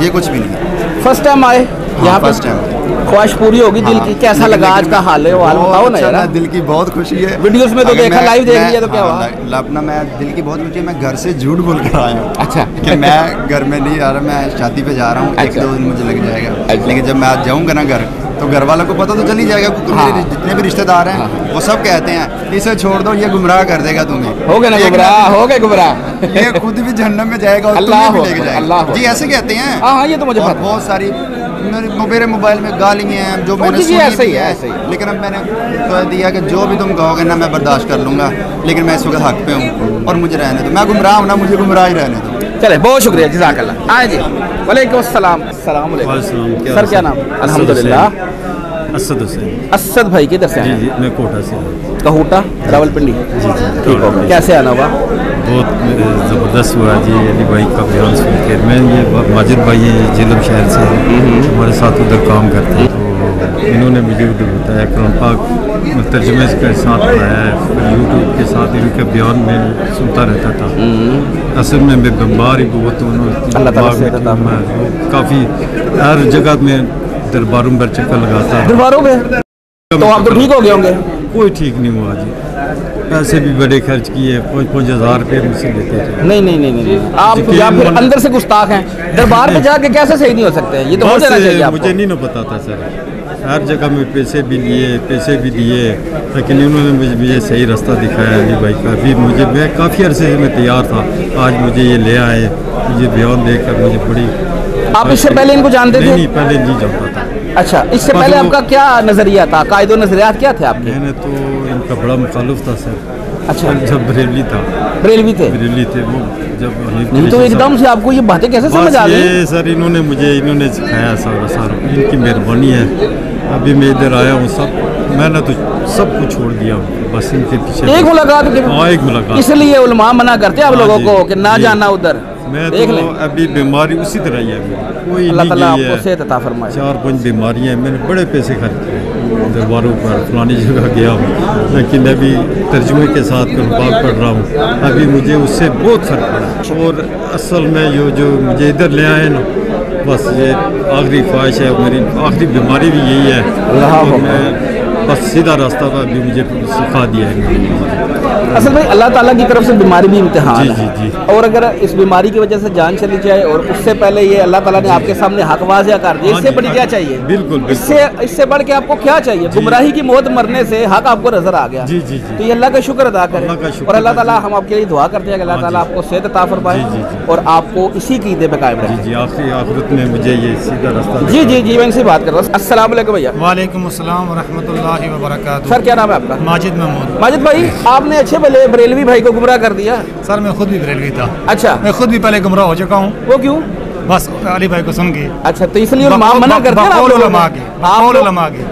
ये कुछ भी नहीं है। फर्स्ट टाइम आए यहाँ? First time. ख्वाहिश पूरी होगी दिल की। कैसा लगा आज का हाल है, वो हाल बताओ ना यार। दिल की बहुत खुशी है। वीडियोस में तो देखा, लाइव देख लिया तो क्या हुआ? अपना मैं दिल की बहुत खुशी है। मैं घर से झूठ बोल कर आया हूँ। अच्छा, कि मैं घर में नहीं आ रहा, मैं शादी पे जा रहा हूँ। 1-2 दिन मुझे लग जाएगा। लेकिन जब मैं आज जाऊँगा ना घर, तो घर वालों को पता तो चल ही जाएगा, क्योंकि मेरे जितने भी रिश्तेदार हैं वो सब कहते हैं इसे छोड़ दो, ये गुमराह कर देगा तुम्हें। हो गए ना गुमराह, हो गए गुमराह। ये खुद भी जहन्नम में जाएगा और तुम्हें भी लेके जाएगा। जी ऐसे कहते हैं। हाँ, ये तो मुझे पता। बहुत सारी मेरे मोबाइल में गालियाँ हैं जो मैंने सुनी ऐसे ही है। लेकिन अब मैंने तो दिया कि जो भी तुम कहोगे ना मैं बर्दाश्त कर लूँगा, लेकिन मैं इस वक्त हक पे हूँ और मुझे रहने दो। मैं गुमराह हूँ ना, मुझे गुमराह ही रहने दो। चले, बहुत शुक्रिया, जज़ाकल्लाह। आए जी, वालेकुम अस्सलाम। अस्सलाम वालेकुम। सर क्या नाम? अल्हम्दुलिल्लाह। असद हुसैन। असद भाई किधर से आए? जी, मैं कोटा से। कहोटा, रावलपिंडी। जी, ठीक हो गया। कैसे आना हुआ? बहुत ज़बरदस्त हुआ जी, अली भाई का बयान सुन के। मैं ये माजिद भाई झेलम शहर से हमारे साथ उधर काम करते हैं, तो इन्होंने मुझे उधर बताया कुरान पाक तर्जुमे के साथ पढ़ाया है, फिर यूट्यूब के साथ इनके बयान में सुनता रहता था। असल में मैं बीमार ही बहुत हूँ, काफ़ी हर जगह में दरबारों पर चक्कर लगाता है। दरबारों में तो आप तो ठीक हो गए होंगे? कोई ठीक नहीं हुआ जी, पैसे भी बड़े खर्च किए, 5-5 हज़ार रुपये मुझसे लेते थे। नहीं आप तो या फिर अंदर से गुस्ताख हैं। दरबार पे जाके कैसे सही नहीं हो सकते? ये तो हो जाना चाहिए आपको। मुझे नहीं ना पता था सर, हर जगह में पैसे भी दिए, लेकिन इन्होंने मुझे सही रास्ता दिखाया अली भाई का। भी मैं काफ़ी अरसे से मैं तैयार था, आज मुझे ये ले आए, मुझे बयान देकर मुझे बड़ी। आप इससे पहले इनको जानते थे? नहीं, पहले नहीं जानता था। अच्छा, इससे पहले आपका क्या नज़रिया था, कायदो नज़रियात क्या थे आपके? मैंने तो इनका बड़ा मुखालिफ था सर। अच्छा, जब बरेलवी था। बरेलवी थे वो जब नहीं तो एकदम से आपको ये बातें कैसे समझ आ गई? सर इन्होंने सिखाया सारा, इनकी मेहरबानी है। अभी मैं इधर आया हूँ, मैंने तो सब कुछ छोड़ दिया, बस इनके पीछे। एक मुलाकात? हाँ, एक मुलाकात। इसलिए उलमा मना करते हैं आप लोगों को कि ना जाना उधर। मैं तो अभी बीमारी उसी तरह ही है, कोई अल्लाह ताला आपको सेहत अता फरमाए। 4-5 बीमारियाँ हैं, मैंने बड़े पैसे खर्च किए दरबारों पर, फलानी जगह गया हूँ, लेकिन अभी तर्जुमे के साथ कुरान पढ़ रहा हूँ, अभी मुझे उससे बहुत फर्क पड़ा। और असल में जो मुझे इधर ले आए ना, बस ये आखिरी ख्वाहिश है मेरी, आखिरी बीमारी भी यही है। मैं बस सीधा रास्ता का भी मुझे सिखा दिया है। असल में अल्लाह ताला की तरफ से बीमारी भी इम्तिहान है, और अगर इस बीमारी की वजह से जान चली जाए और उससे पहले ये अल्लाह ताला ने आपके सामने हक वाज़िया कर दिया, इससे बड़ी क्या चाहिए? बिल्कुल, इससे बढ़ के आपको क्या चाहिए? गुमराही की मौत मरने से हक आपको नजर आ गया। तो ये अल्लाह का शुक्र अदा करें, और अल्लाह ताला हम आपके लिए दुआ करते हैं कि अल्लाह ताला आपको सेहत अता फरमाए और आपको इसी की ईदे पे कायम रखे। जी आपकी आखिरत में मुझे ये सीधा रास्ता। जी जी जी, मैं इनसे बात कर रहा हूँ। अस्सलाम वालेकुम भैया। वालेकुम अस्सलाम व रहमतुल्लाहि व बरकातुहू। सर क्या नाम है आपका? माजिद महमूद। माजिद भाई, आपने अच्छे भले बरेलवी भाई को गुमराह कर दिया। सर मैं खुद भी बरेलवी था। अच्छा, मैं खुद भी पहले गुमराह हो चुका हूँ। वो क्यों? बस अली भाई को सुन के। अच्छा, तो इसलिए उलमा मना करते हैं ना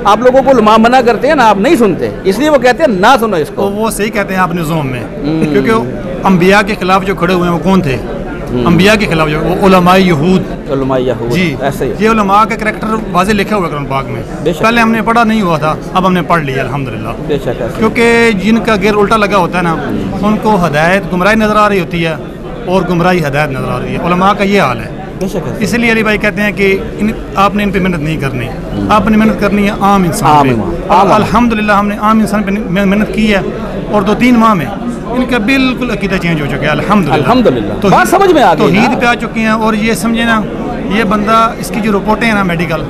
आप लोगों को उलमा मना करते हैं ना, आप नहीं सुनते, इसलिए वो कहते हैं ना सुनो इसको। वो सही कहते हैं आपने ज़ोम में, क्योंकि अंबिया के खिलाफ जो खड़े हुए हैं वो कौन थे? अंबिया के खिलाफ जो वो उलमाए यहूद जी, ऐसे ये उलमा का करैक्टर वाज़े लिखा हुआ कुरान पाक में। पहले हमने पढ़ा नहीं हुआ था, अब हमने पढ़ लिया अल्हम्दुलिल्लाह। क्योंकि जिनका गिर उल्टा लगा होता है ना, उनको हदायत गुमराही नज़र आ रही होती है और गुमराही हदायत नज़र आ रही है। उलमा का ये हाल है। इसलिए अली भाई कहते हैं कि आपने इन पे मेहनत नहीं करनी, आपने मेहनत करनी है आम इंसान पे। अल्हम्दुलिल्लाह हमने आम इंसान पे मेहनत की है, और 2-3 माह में इनका बिल्कुल अकीदा चेंज हो चुका है अल्हम्दुलिल्लाह। तो बात समझ में आ गई, तौहीद पे आ चुके हैं। और ये समझे ना, ये बंदा, इसकी जो रिपोर्टें हैं ना मेडिकल,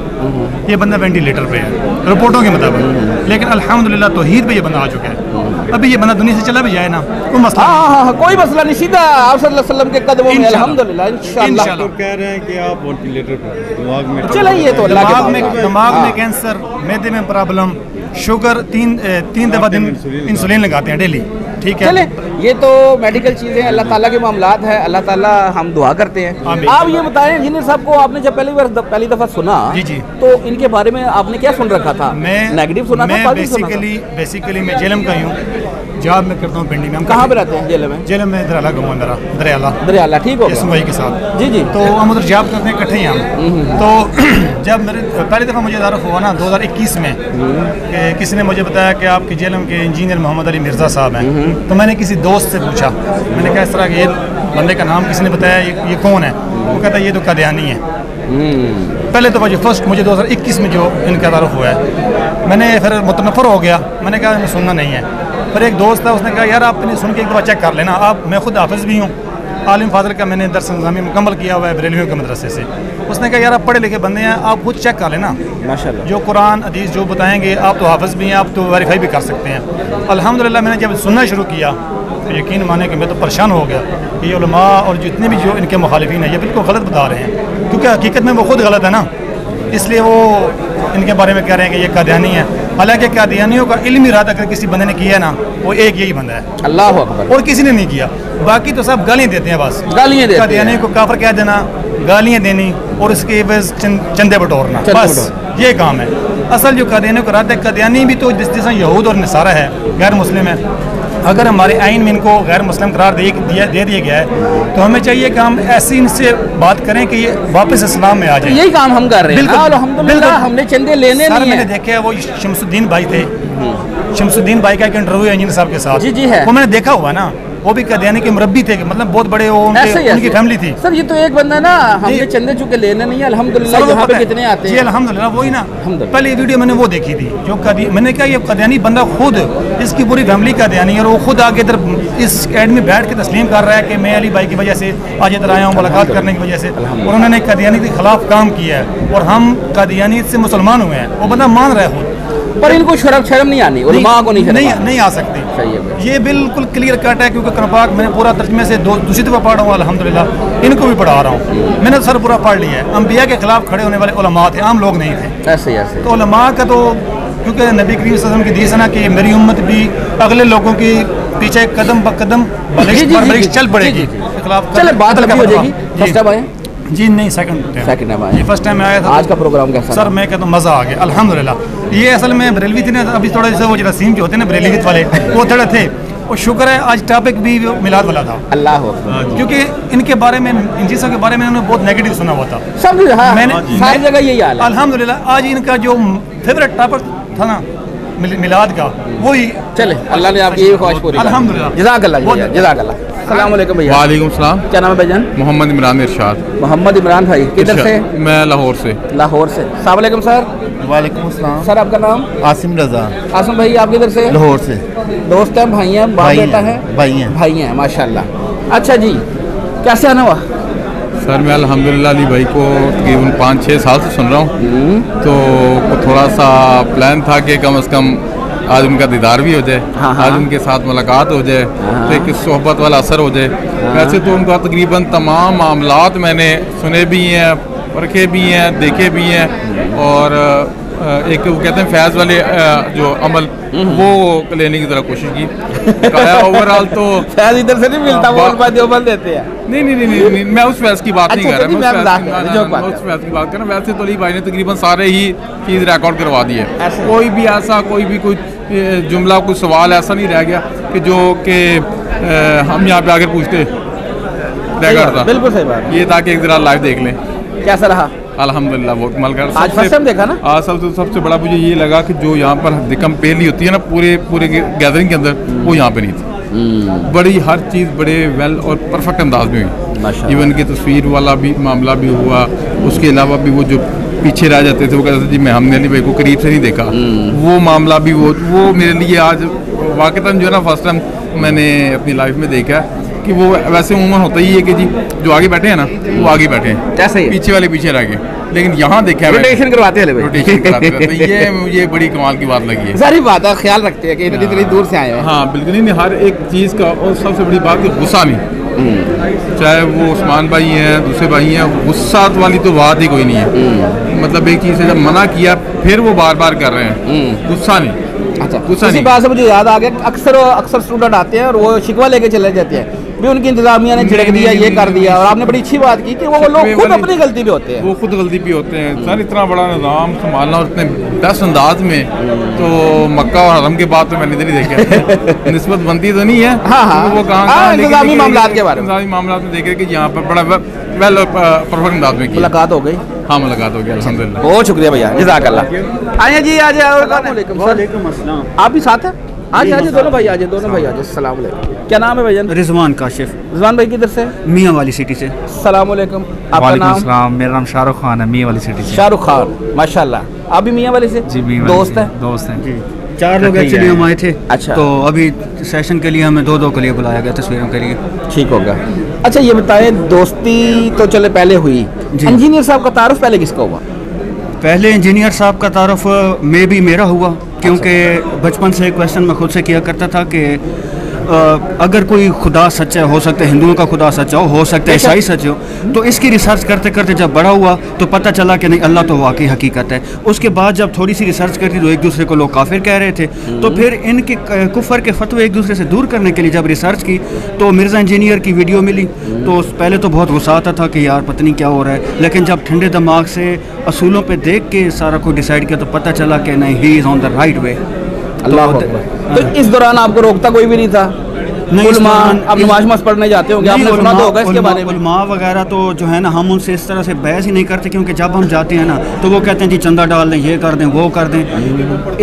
ये बंदा वेंटिलेटर पे है रिपोर्टों के मुताबिक, लेकिन अल्हम्दुलिल्लाह तौहीद पे ये बंदा आ चुका है। अभी ये बंदा दुनिया से चला भी जाए ना, कोई मसला हाँ, कोई मसला नहीं, सीधा आप सल्लल्लाहु अलैहि वसल्लम के कदमों में अल्हम्दुलिल्लाह इंशाअल्लाह। तो कह रहे हैं कि आप वेंटिलेटर पर दिमाग में चलिए, तो दिमाग में कैंसर, मैदे में प्रॉब्लम, शुगर, 3 दफ़ा दिन इंसुलिन लगाते हैं डेली। ठीक है, चले, ये तो मेडिकल चीज़ें, अल्लाह ताला के मामलात है, अल्लाह ताला हम दुआ करते हैं। आप ये बताएं, इंजीनियर साहब को आपने जब पहली दफ़ा सुना, जी, तो इनके बारे में आपने क्या सुन रखा था? मैं नेगेटिव सुना था? बेसिकली मैं जेलम का ही हूँ, जॉब में करता हूँ पिंडी में। हम कहाँ पे रहते हैं? जेल में? जेल में दरियाला गाँव है मेरा, दरियाला। ठीक हो भाई के साथ। जी जी, तो हम उधर जॉब करते हैं इकट्ठे ही हम। तो जब मेरे पहली दफ़ा मुझे तारुफ हुआ ना 2021 में, किसी ने मुझे बताया कि आपके जेलम के इंजीनियर मोहम्मद अली मिर्ज़ा साहब हैं। तो मैंने किसी दोस्त से पूछा, मैंने कहा इस तरह के ये बंदे का नाम किसी ने बताया, ये कौन है? वो कहता है ये तो कादियानी है। पहले तो मुझे 2021 में जो इनका तारुफ हुआ है, मैंने फिर मुतनफ़र हो गया, मैंने कहा मैं सुनना नहीं है। फिर एक दोस्त था, उसने कहा यार आपने सुन के एक दफ़ा चेक कर लेना। मैं खुद हाफिज़ भी हूँ, आलिम फादल का मैंने दर्स निज़ामी मुकम्मल किया हुआ है बरेलवियों के मदरसे से। उसने कहा यार आप पढ़े लिखे बंदे हैं, आप खुद चेक कर लेना माशाल्लाह, जो कुरान हदीस जो बताएंगे, आप तो हाफिज़ भी हैं, आप तो वेरीफाई भी कर सकते हैं। अल्हम्दुलिल्लाह मैंने जब सुनना शुरू किया तो यकीन माने कि मैं तो परेशान हो गया कि ये उलमा और जितने भी जो इनके मुखालिफिन हैं ये बिल्कुल गलत बता रहे हैं, क्योंकि हकीकत में वो खुद गलत है ना, इसलिए वो इनके बारे में कह रहे हैं कि ये कादियानी है। हालांकि कादियानियों का इल्मी इरादा अगर किसी बंदे ने किया है ना, वो एक यही बंदा है, अल्लाह अकबर, और किसी ने नहीं किया। बाकी तो सब गालियाँ देते हैं, बस गालियाँ देते हैं। कादियानी को काफिर कह देना, गालियाँ देनी और उसके एवज चंदे बटोरना, बस ये काम है। असल जो कादियानी को इरादा है, कादियानी भी तो जिस जैसा यहूद और नसारा है, गैर मुस्लिम है। अगर हमारे आइन में इनको गैर मुस्लिम करार दे दिया गया है, तो हमें चाहिए कि हम ऐसी इनसे बात करें कि ये वापस इस्लाम में आ जाए। यही काम हम कर रहे हैं। अल्हम्दुलिल्लाह, हमने चंदे लेने नहीं मैंने देखा है, वो शमसुद्दीन भाई थे, शमसुद्दीन भाई का एक इंटरव्यू है इंजीनियर साहब के साथ। जी है, वो मैंने देखा हुआ ना, वो भी कादियानी के मुरब्बी थे, मतलब बहुत बड़े उनकी फैमिली थी। सर ये तो एक बंदा ना, हमने चंदे चुके लेने नहीं है। अल्हम्दुलिल्लाह यहाँ पे कितने आते हैं? जी अल्हम्दुलिल्लाह, वही ना, पहले वीडियो मैंने वो देखी थी जो मैंने कहा ये कादियानी बंदा खुद, इसकी पूरी फैमिली कादियानी है, और वो खुद आगे इधर इस ऐड में बैठ के तस्लीम कर रहा है कि मैं अली भाई की वजह से आज इधर आया हूँ, मुलाकात करने की वजह से। और उन्होंने कादियानी के खिलाफ काम किया है, और हम कादियानी से मुसलमान हुए हैं, वो बंदा मान रहा है खुद। पर इनको शर्म नहीं आनी, उलमा को नहीं आ सकती। ये बिल्कुल क्लियर कट है, क्योंकि कुरान मैंने पूरा तर्जुमे से दूसरी दफ़ा पढ़ रहा हूँ अल्हम्दुलिल्लाह, इनको भी पढ़ा रहा हूँ। मैंने सर पूरा पढ़ लिया है। अंबिया के खिलाफ खड़े होने वाले उलमा थे, आम लोग नहीं थे। ऐसे तो उलमा का तो, क्योंकि नबी करीम सल्लल्लाहु अलैहि वसल्लम की हदीस है ना कि मेरी उम्मत भी अगले लोगों की पीछे कदम ब कदम बलिष्ठ चल पड़ेगी। चले बात हो जाएगी। फर्स्ट टाइम आए? जी नहीं, सेकंड टाइम आया। फर्स्ट टाइम आया था। आज का प्रोग्राम कैसा? सर मैं कहता हूँ मज़ा आ गया अल्हम्दुलिल्लाह। ये असल में बरेलवी थे ना, अभी थोड़ा जैसे वो रसीम जो होते हैं ना बरेलवी वाले, वो थोड़े थे, और शुक्र है आज टॉपिक भी मिलाद वाला था। अल्लाह, क्योंकि इनके बारे में, इन चीज़ों के बारे में उन्होंने बहुत नेगेटिव सुना हुआ था सब। मैंने सारी जगह यही हाल है अल्हम्दुलिल्लाह। आज इनका जो फेवरेट टॉपिक था ना मिलाद का, वही चले, अल्लाह ने आपकी ये ख्वाहिश पूरी अल्हम्दुलिल्लाह। जज़ाकल्लाह, जज़ाकल्लाह। अस्सलाम वालेकुम भैया। वालेकुम सलाम। क्या नाम है भाईजान? मोहम्मद इमरान इरशाद। मोहम्मद इमरान भाई, किधर से? मैं लाहौर से। लाहौर से। अस्सलाम वालेकुम सर। वालेकुम अस्सलाम। सर आपका नाम? आसिम रजा। आसिम भाई आप किधर से? लाहौर से। दोस्त हैं, भाई हैं, बाप बेटा है? भाई हैं माशाल्लाह। अच्छा जी, कैसे आना हुआ? सर मैं अल्हम्दुलिल्लाह अली भाई को तकरीबन 5-6 साल से सुन रहा हूँ, तो थोड़ा सा प्लान था कि कम से कम आज उनका दीदार भी हो जाए, आज उनके साथ मुलाकात हो जाए, तो एक सोहबत वाला असर हो जाए। वैसे तो उनका तकरीबन तमाम मामलात मैंने सुने भी हैं, परखे भी हैं, देखे भी हैं, और एक वो कहते हैं फैज़ वाले जो अमल वो लेने की तरह कोशिश की। ओवरऑल तो फैज़ इधर से नहीं मिलता, वो देवबंद देते हैं। नहीं, मैं उस फैज़ की बात नहीं कर रहा, मैं उस फैज़ की बात कर रहा हूँ। वैसे तो अली भाई ने तकरीबन सारे ही चीज़ रिकॉर्ड करवा दी है। कोई भी ऐसा कोई भी कोई जुमला कोई सवाल ऐसा नहीं रह गया कि जो कि हम यहाँ पे आकर पूछते रह गया था। बिल्कुल सही बात। ये था कि एक जरा लाइव देख लें कैसा रहा। अल्हम्दुलिल्लाह बहुत कमाल कर। आज फर्स्ट टाइम देखा ना? आज सबसे बड़ा मुझे ये लगा कि जो यहाँ पर दिकम पेली होती है ना पूरे गैदरिंग के अंदर, वो यहाँ पे नहीं थी। बड़ी हर चीज़ बड़े वेल और परफेक्ट अंदाज में हुई। इवन की तस्वीर वाला भी मामला भी हुआ, उसके अलावा भी वो जो पीछे रह जाते थे वो कहते थे जी मैं हमने अली भाई को करीब से नहीं देखा, वो मामला भी वो मेरे लिए आज वाक़तन जो है ना फर्स्ट टाइम मैंने अपनी लाइफ में देखा कि वो वैसे उमूमन होता ही है कि जी जो आगे बैठे हैं ना वो आगे बैठे हैं, कैसे पीछे वाले पीछे रह गए, लेकिन यहाँ देखा रोटेशन करवाते हैं, रोटेशन कराते हैं। ये मुझे बड़ी कमाल की बात लगी है। सारी बात है, ख्याल रखते हैं कि इतनी दूर से आए हैं। हाँ बिल्कुल नहीं, हर एक चीज़ का। और सबसे बड़ी बात कि गुस्सा नहीं, चाहे वो उस्मान भाई हैं दूसरे भाई हैं, गुस्सा वाली तो बात ही कोई नहीं है। मतलब एक चीज़ से जब मना किया फिर वो बार बार कर रहे हैं, गुस्सा नहीं। अच्छा, उसी बात से मुझे याद आ गया, अक्सर स्टूडेंट आते हैं और वो शिकवा लेके चले जाते हैं भी उनकी इंतजामिया ने झिड़क दिया, ये कर दिया। और आपने बड़ी अच्छी बात की कि वो लोग खुद अपनी गलती पे होते हैं, वो खुद गलती पे होते हैं। सर इतना बड़ा निज़ाम संभालना और इतने बेस्ट अंदाज में, तो मक्का और हरम के बाद तो मैंने इधर ही देखा। निस्बत बनती तो नहीं है। वो कहाँ इंतजामी मामलात के बारे में, इंतजामी मामलात में देखे कि यहाँ पर बड़ा वेल परफेक्ट अंदाज में मुलाकात हो गई। हाँ मुलाकात हो गई अल्हम्दुलिल्लाह। बहुत शुक्रिया भैया, जज़ाकल्लाह। आइए जी, आ जाए। वालेकुम अस्सलाम। आप भी साथ हैं? आज दोनों भाई आज अस्सलाम वालेकुम। क्या नाम है भैया? रिजवान काशिफ। रिजवान भाई किधर से? मियाँ वाली सिटी से। अस्सलाम वालेकुम। आपका नाम? मेरा नाम शाहरुख खान है, मियाँ वाली सिटी से। शाहरुख खान माशाल्लाह। आप भी मियाँ वाली से? जी, दोस्त हैं? दोस्त हैं जी। 4 लोग एक्चुअली हम आए थे। अच्छा, तो अभी सेशन के लिए हमें 2-2 के लिए बुलाया गया, तस्वीरों के लिए। ठीक होगा। अच्छा ये बताएं, दोस्ती तो चले पहले हुई, इंजीनियर साहब का तारुफ पहले किसका हुआ? पहले इंजीनियर साहब का तारुफ में भी मेरा हुआ, क्योंकि बचपन से क्वेश्चन मैं खुद से किया करता था कि अगर कोई खुदा सच्चा हो सकता है, हिंदुओं का खुदा सच्चा हो सकता है ईसाई सच्चे हो, तो इसकी रिसर्च करते करते जब बड़ा हुआ तो पता चला कि नहीं, अल्लाह तो वाकई हकीकत है। उसके बाद जब थोड़ी सी रिसर्च करी तो एक दूसरे को लोग काफिर कह रहे थे, तो फिर इनके कुफर के फतवे एक दूसरे से दूर करने के लिए जब रिसर्च की तो मिर्ज़ा इंजीनियर की वीडियो मिली। तो पहले तो बहुत गुस्सा आता था कि यार पता नहीं क्या हो रहा है, लेकिन जब ठंडे दिमाग से असूलों पर देख के सारा कुछ डिसाइड किया तो पता चला कि नहीं, he is on the right way. Allah तो इस दौरान आपको रोकता कोई भी नहीं था? आप नमाज पढ़ने जाते होंगे, आपने सुना तो होगा इसके बारे में। उलमा वगैरह तो जो है ना, हम उनसे इस तरह से बहस ही नहीं करते, क्योंकि जब हम जाते हैं ना तो वो कहते हैं जी चंदा डाल दें, ये कर दें, वो कर दें।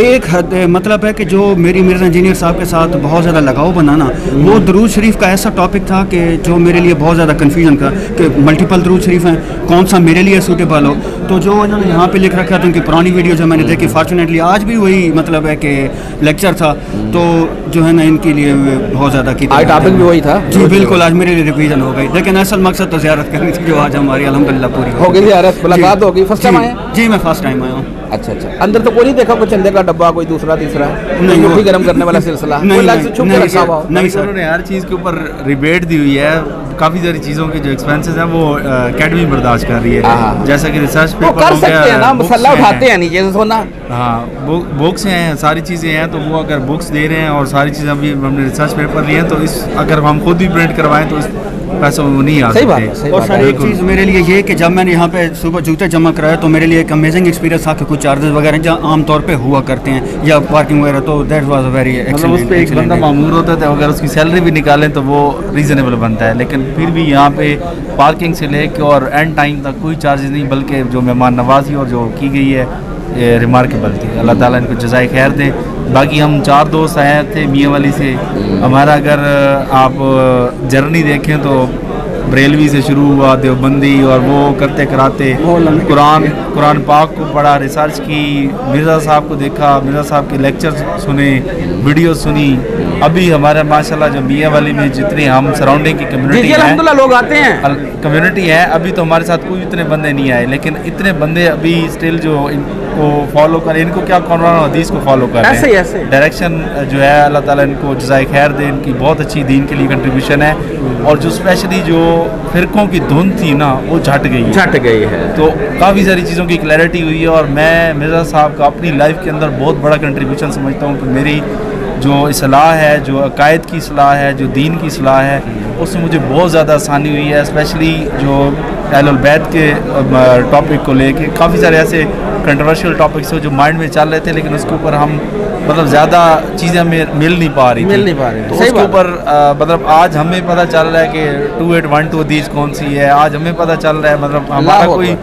एक हद मतलब है कि जो मेरी मिर्ज़ा इंजीनियर साहब के साथ बहुत ज़्यादा लगाव बनाना, वो दरूद शरीफ का ऐसा टॉपिक था कि जो मेरे लिए बहुत ज़्यादा कन्फ्यूजन का कि मल्टीपल दरूद शरीफ हैं, कौन सा मेरे लिए सूटेबल हो। तो जो इन्होंने यहाँ पे लिख रखा था, उनकी पुरानी वीडियो जो मैंने देखी, फॉर्चुनेटली आज भी वही मतलब है कि लेक्चर था, तो जो है ना इनके लिए बहुत ज़्यादा की टॉपिक भी वही था जी। बिल्कुल, आज मेरे लिए रिवीजन हो गई, लेकिन असल मकसद तो ज़ियारत करनी थी, जो आज हमारी अल्हम्दुलिल्लाह पूरी हो गई। ज़ियारत मुलाकात हो गई। फर्स्ट टाइम आए? जी मैं फर्स्ट टाइम आया हूँ। अच्छा, अंदर तो कोई नहीं देखा, कोई चंदे का डब्बा, कोई दूसरा तीसरा नहीं, मुट्ठी गर्म करने वाला सिलसिला नहीं, उन्होंने हर चीज़ के ऊपर रिबेट दी हुई है। काफ़ी सारी चीज़ों के जो एक्सपेंसेस हैं वो अकेडमी बर्दाश्त कर रही है, जैसा कि रिसर्च पेपर कर सकते हैं ना, मसला उठाते हैं नीचे से सोना। हाँ, बुक्स हैं, सारी चीज़ें हैं, तो वो अगर बुक्स दे रहे हैं और सारी चीज़ें अभी हमने रिसर्च पेपर लिए हैं, तो इस अगर हम खुद भी प्रिंट करवाएं तो इस पैसा वो नहीं आ सकते। और सर एक चीज़ मेरे लिए ये कि जब मैंने यहाँ पे सुबह जूते जमा कराया तो मेरे लिए एक अमेजिंग एक्सपीरियंस था कि कुछ चार्जेस वगैरह जहाँ आमतौर पे हुआ करते हैं या पार्किंग वगैरह, तो दैट वाज अ वेरी मतलब उस पर एक बंदा मामूर होता है, अगर उसकी सैलरी भी निकालें तो वो रीज़नेबल बनता है, लेकिन फिर भी यहाँ पे पार्किंग से लेके और एंड टाइम तक कोई चार्जेस नहीं, बल्कि जो मेहमान नवाजी और जो की गई है रिमार्केबल थी। अल्लाह ताला इनको जज़ाए खैर दें। बाकी हम 4 दोस्त आए थे मियाँ वाली से। हमारा अगर आप जर्नी देखें तो बरेलवी से शुरू हुआ, देवबंदी, और वो करते कराते कुरान पाक को पढ़ा, रिसर्च की, मिर्ज़ा साहब को देखा, मिर्ज़ा साहब के लेक्चर सुने, वीडियो सुनी। अभी हमारे माशाल्लाह जो मियाँ वाली में जितने हम सराउंडिंग की कम्युनिटी है, लोग आते हैं, कम्युनिटी है, अभी तो हमारे साथ कोई इतने बंदे नहीं आए, लेकिन इतने बंदे अभी स्टिल जो इनको फॉलो करें, इनको क्या कुरान और हदीस को फॉलो कर रहे हैं। ऐसे डायरेक्शन जो है, अल्लाह ताला इनको जज़ाए खैर दे, इनकी बहुत अच्छी दीन के लिए कंट्रीब्यूशन है। और जो स्पेशली जो फिरकों की धुन थी ना, वो झट गई है, तो काफ़ी सारी चीज़ों की क्लैरिटी हुई है। और मैं मिर्ज़ा साहब का अपनी लाइफ के अंदर बहुत बड़ा कंट्रीब्यूशन समझता हूँ कि मेरी जो इस्लाह है, जो अकायद की इस्लाह है, जो दीन की इस्लाह है, उसमें मुझे बहुत ज़्यादा आसानी हुई है। स्पेशली जो अहलुल बैत के टॉपिक को लेके काफ़ी सारे ऐसे कंट्रोवर्शियल टॉपिक्स हो जो माइंड में चल रहे थे, लेकिन उसके ऊपर हम मतलब ज़्यादा चीज़ें हमें मिल नहीं पा रही तो उसके ऊपर मतलब आज हमें पता चल रहा है कि 2812 हदीस कौन सी है। आज हमें पता चल रहा है, मतलब हमारा कोई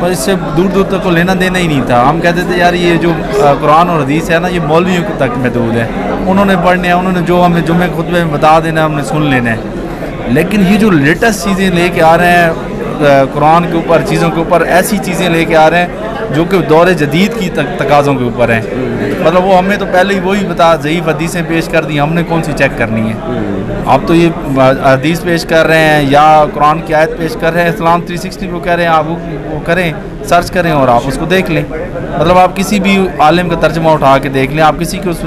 इससे दूर दूर तक को लेना देना ही नहीं था। हम कहते थे यार ये जो कुरान और हदीस है ना, ये मौलवियों तक महदूद है, उन्होंने पढ़ने हैं, उन्होंने जो हमें जुम्मे खुतबे में बता देना, हमने सुन लेना है। लेकिन ये जो लेटेस्ट चीज़ें लेके आ रहे हैं कुरान के ऊपर, चीज़ों के ऊपर, ऐसी चीज़ें लेके आ रहे हैं जो कि दौरे जदीद की तकाज़ों के ऊपर हैं। मतलब वो हमें तो पहले ही वही बता ज़ईफ़ हदीसें पेश कर दी, हमने कौन सी चेक करनी है। आप तो ये हदीस पेश कर रहे हैं या कुरान की आयत पेश कर रहे हैं, इस्लाम 360 को कह रहे हैं, आप वो करें, सर्च करें और आप उसको देख लें। मतलब आप किसी भी आलिम का तर्जुमा उठा के देख लें, आप किसी के उस